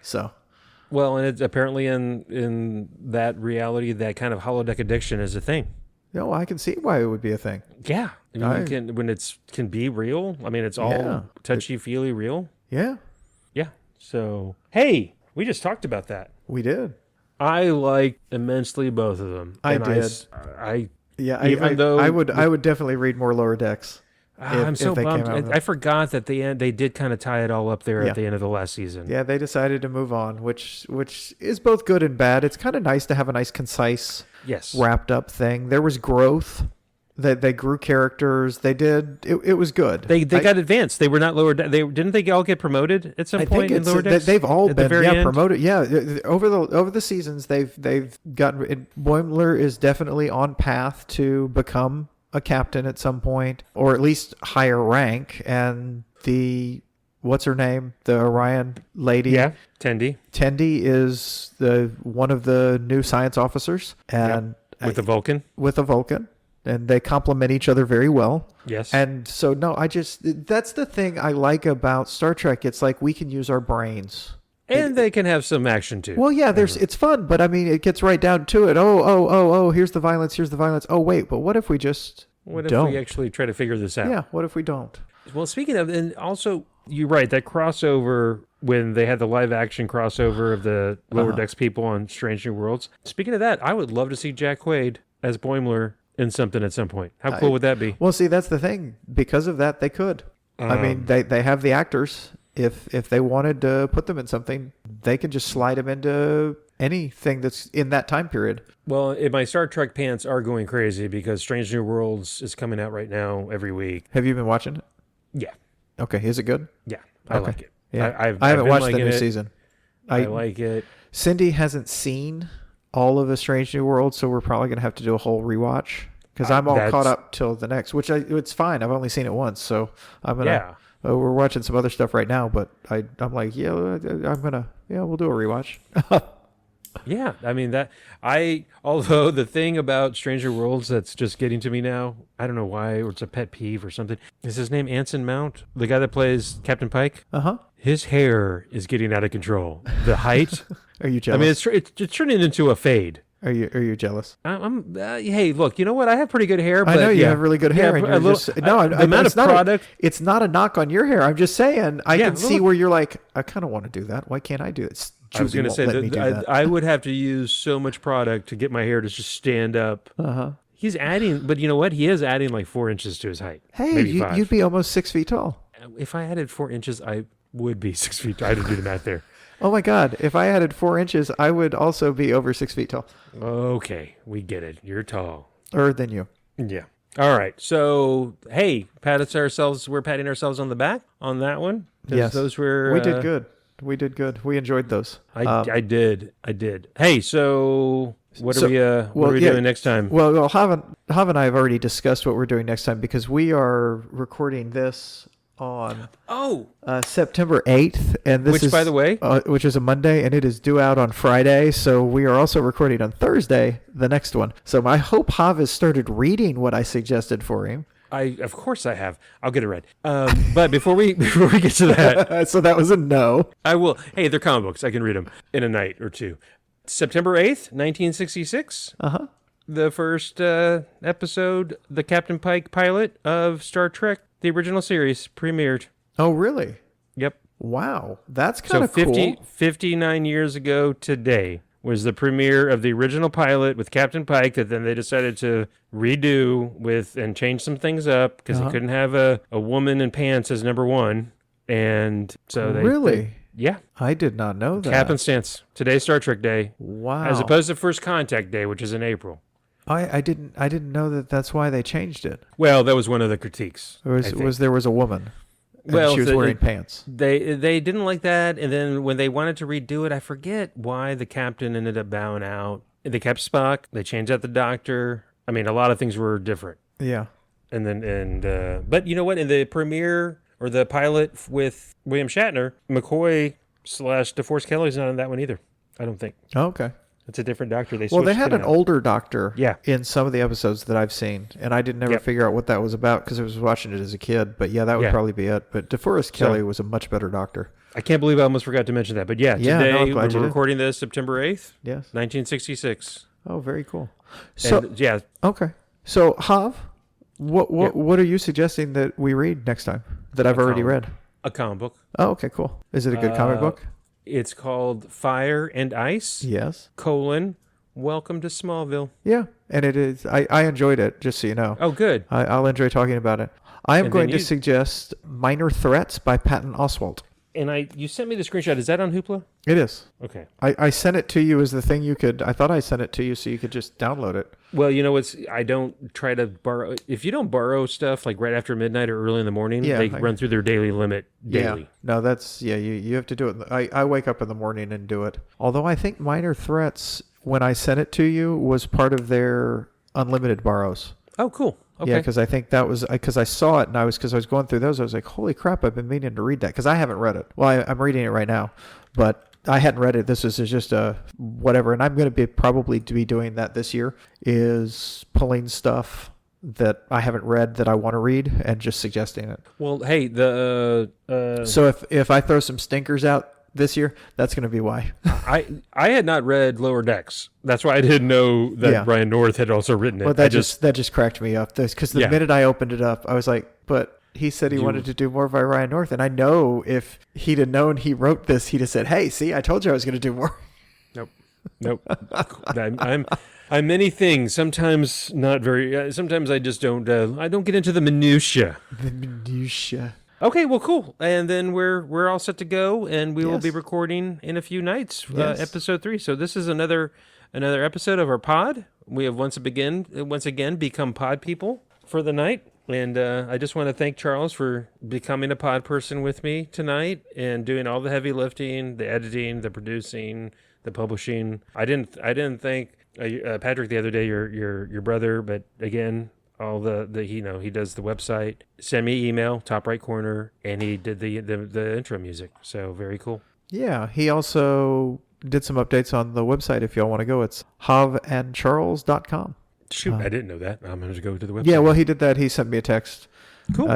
Speaker 1: So...
Speaker 2: Well, and it's apparently in that reality, that kind of holodeck addiction is a thing.
Speaker 1: No, I can see why it would be a thing.
Speaker 2: Yeah, when it can be real. I mean, it's all touchy-feely real.
Speaker 1: Yeah.
Speaker 2: Yeah. So, hey, we just talked about that.
Speaker 1: We did.
Speaker 2: I liked immensely both of them.
Speaker 1: I did. I would definitely read more Lower Decks.
Speaker 2: I'm so bummed. I forgot that they did kind of tie it all up there at the end of the last season.
Speaker 1: Yeah, they decided to move on, which is both good and bad. It's kind of nice to have a nice, concise, wrapped up thing. There was growth. They grew characters. They did. It was good.
Speaker 2: They got advanced. They were not lower. Didn't they all get promoted at some point in Lower Decks?
Speaker 1: They've all been
Speaker 2: end?
Speaker 1: promoted. Yeah, over the seasons they've gotten. Boimler is definitely on path to become a captain at some point, or at least higher rank. And what's her name? The Orion lady.
Speaker 2: Yeah, Tendi.
Speaker 1: Tendi is one of the new science officers, and
Speaker 2: with a
Speaker 1: Vulcan. And they complement each other very well.
Speaker 2: Yes.
Speaker 1: And so, that's the thing I like about Star Trek. It's like we can use our brains.
Speaker 2: And they can have some action too.
Speaker 1: Well, yeah, it's fun, but I mean, it gets right down to it. Oh, here's the violence. Oh, wait, but what if we just
Speaker 2: What if we actually try to figure this out?
Speaker 1: Yeah, what if we don't?
Speaker 2: Well, speaking of, and also, you're right, that crossover, when they had the live action crossover of the Lower Decks people on Strange New Worlds. Speaking of that, I would love to see Jack Quaid as Boimler in something at some point. How cool would that be?
Speaker 1: Well, see, that's the thing. Because of that, they could. I mean, they have the actors. If they wanted to put them in something, they can just slide them into anything that's in that time period.
Speaker 2: Well, my Star Trek pants are going crazy because Strange New Worlds is coming out right now every week.
Speaker 1: Have you been watching it?
Speaker 2: Yeah.
Speaker 1: Okay, is it good?
Speaker 2: Yeah, I like it.
Speaker 1: Yeah. I haven't watched the new season.
Speaker 2: I like it.
Speaker 1: Cindy hasn't seen all of the Strange New Worlds, so we're probably going to have to do a whole rewatch because I'm all caught up till the next, which it's fine. I've only seen it once, so I'm going to... we're watching some other stuff right now, but I'm like, we'll do a rewatch.
Speaker 2: Yeah, I mean, although the thing about Stranger Worlds that's just getting to me now, I don't know why, or it's a pet peeve or something. Is his name Anson Mount? The guy that plays Captain Pike?
Speaker 1: Uh-huh.
Speaker 2: His hair is getting out of control. The height.
Speaker 1: Are you jealous?
Speaker 2: I mean, it's turning into a fade.
Speaker 1: Are you jealous?
Speaker 2: Hey, look, you know what? I have pretty good hair. But
Speaker 1: I know you have really good hair.
Speaker 2: Yeah,
Speaker 1: and you're just, no,
Speaker 2: the amount of product.
Speaker 1: It's not a knock on your hair. I'm just saying. I
Speaker 2: Yeah,
Speaker 1: can see where you're like, I kind of want to do that. Why can't I do it?
Speaker 2: I was going to say that I would have to use so much product to get my hair to just stand up. He's adding, but you know what? He is adding like 4 inches to his height.
Speaker 1: Hey,
Speaker 2: maybe 5.
Speaker 1: You'd be almost 6 feet tall.
Speaker 2: If I added 4 inches, I would be 6 feet tall. I didn't do the math there.
Speaker 1: Oh my God! If I added 4 inches, I would also be over 6 feet tall.
Speaker 2: Okay, we get it. You're tall.
Speaker 1: Than you.
Speaker 2: Yeah. All right. So, hey, we're patting ourselves on the back on that one.
Speaker 1: Yes.
Speaker 2: Those were.
Speaker 1: We did good. We did good. We enjoyed those.
Speaker 2: I did. Hey, so what are we doing next time?
Speaker 1: Well, Hav and I have already discussed what we're doing next time because we are recording this on September 8th, and this is,
Speaker 2: by the way,
Speaker 1: which is a Monday, and it is due out on Friday. So we are also recording on Thursday, the next one. So I hope Hav has started reading what I suggested for him.
Speaker 2: Of course I have. I'll get it read. But before we get to that,
Speaker 1: so that was a no.
Speaker 2: I will. Hey, they're comic books. I can read them in a night or two. September 8th, 1966. The first episode, the Captain Pike pilot of Star Trek, the original series, premiered.
Speaker 1: Oh, really?
Speaker 2: Yep.
Speaker 1: Wow. That's kind of
Speaker 2: cool. 59 years ago today was the premiere of the original pilot with Captain Pike that then they decided to redo and change some things up because they couldn't have a woman in pants as number one. And so
Speaker 1: Really?
Speaker 2: Yeah.
Speaker 1: I did not know that.
Speaker 2: Happenstance. Today's Star Trek Day.
Speaker 1: Wow.
Speaker 2: As opposed to First Contact Day, which is in April.
Speaker 1: I didn't know that that's why they changed it.
Speaker 2: Well, that was one of the critiques.
Speaker 1: There was a woman. And she was wearing pants.
Speaker 2: They didn't like that, and then when they wanted to redo it, I forget why the captain ended up bowing out. They kept Spock. They changed out the Doctor. I mean, a lot of things were different.
Speaker 1: Yeah.
Speaker 2: But you know what? In the premiere or the pilot with William Shatner, McCoy / DeForest Kelly's not in that one either. I don't think.
Speaker 1: Oh, okay.
Speaker 2: It's a different Doctor.
Speaker 1: They had an older Doctor
Speaker 2: in
Speaker 1: some of the episodes that I've seen, and I didn't ever figure out what that was about because I was watching it as a kid. But that would probably be it. But DeForest Kelly was a much better Doctor.
Speaker 2: I can't believe I almost forgot to mention that. But today we're recording this September 8th, 1966.
Speaker 1: Oh, very cool. So
Speaker 2: okay.
Speaker 1: So Hav, what are you suggesting that we read next time that I've already read?
Speaker 2: A comic book.
Speaker 1: Oh, okay, cool. Is it a good comic book?
Speaker 2: It's called Fire and Ice.
Speaker 1: Yes.
Speaker 2: Welcome to Smallville.
Speaker 1: Yeah, and it is. I enjoyed it, just so you know.
Speaker 2: Oh, good.
Speaker 1: I'll enjoy talking about it. I am going to suggest Minor Threats by Patton Oswalt.
Speaker 2: And you sent me the screenshot. Is that on Hoopla?
Speaker 1: It is.
Speaker 2: Okay.
Speaker 1: I sent it to you as the thing you could. I thought I sent it to you so you could just download it.
Speaker 2: Well, I don't try to borrow. If you don't borrow stuff like right after midnight or early in the morning, they run through their daily limit daily.
Speaker 1: Yeah. No, that's, you have to do it. I wake up in the morning and do it. Although I think Minor Threats, when I sent it to you, was part of their unlimited borrows.
Speaker 2: Oh, cool. Okay.
Speaker 1: Yeah, because I think that was because I saw it and because I was going through those, I was like, holy crap, I've been meaning to read that because I haven't read it. Well, I'm reading it right now, but I hadn't read it. This is just a whatever, and I'm going to probably be doing that this year, is pulling stuff that I haven't read that I want to read and just suggesting it.
Speaker 2: Well, hey,
Speaker 1: so if I throw some stinkers out this year, that's going to be why.
Speaker 2: I had not read Lower Decks. That's why I didn't know that Ryan North had also written it.
Speaker 1: Well, that just cracked me up. Because the minute I opened it up, I was like, but he said he wanted to do more by Ryan North. And I know if he'd have known he wrote this, he'd have said, hey, see, I told you I was going to do more.
Speaker 2: Nope. I'm many things. Sometimes not very. Sometimes I just don't. I don't get into the minutia.
Speaker 1: The minutia.
Speaker 2: Okay, well, cool. And then we're all set to go, and we will be recording in a few nights, episode 3. So this is another episode of our pod. We have once again become pod people for the night. And I just want to thank Charles for becoming a pod person with me tonight and doing all the heavy lifting, the editing, the producing, the publishing. I didn't thank Patrick the other day, your brother, but again, all he does the website. Send me email, top right corner, and he did the intro music. So very cool.
Speaker 1: Yeah, he also did some updates on the website. If y'all want to go, it's havandcharles.com.
Speaker 2: Shoot, I didn't know that. I'm going to go to the website.
Speaker 1: Yeah, well, he did that. He sent me a text.
Speaker 2: Cool.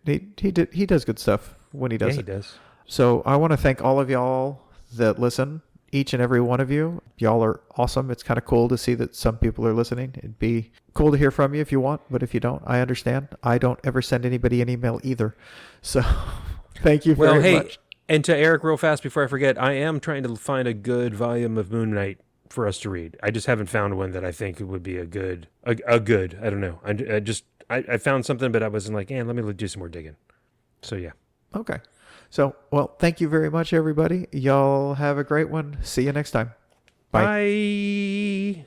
Speaker 1: He does good stuff when he does it.
Speaker 2: Yeah, he does.
Speaker 1: So I want to thank all of y'all that listen. each and every one of you. Y'all are awesome. It's kind of cool to see that some people are listening. It'd be cool to hear from you if you want, but if you don't, I understand. I don't ever send anybody an email either. So thank you very much.
Speaker 2: And to Eric, real fast before I forget, I am trying to find a good volume of Moon Knight for us to read. I just haven't found one that I think would be a good. I don't know. I found something, but I wasn't like, let me do some more digging. So yeah.
Speaker 1: Okay. So, well, thank you very much, everybody. Y'all have a great one. See you next time. Bye.
Speaker 2: Bye.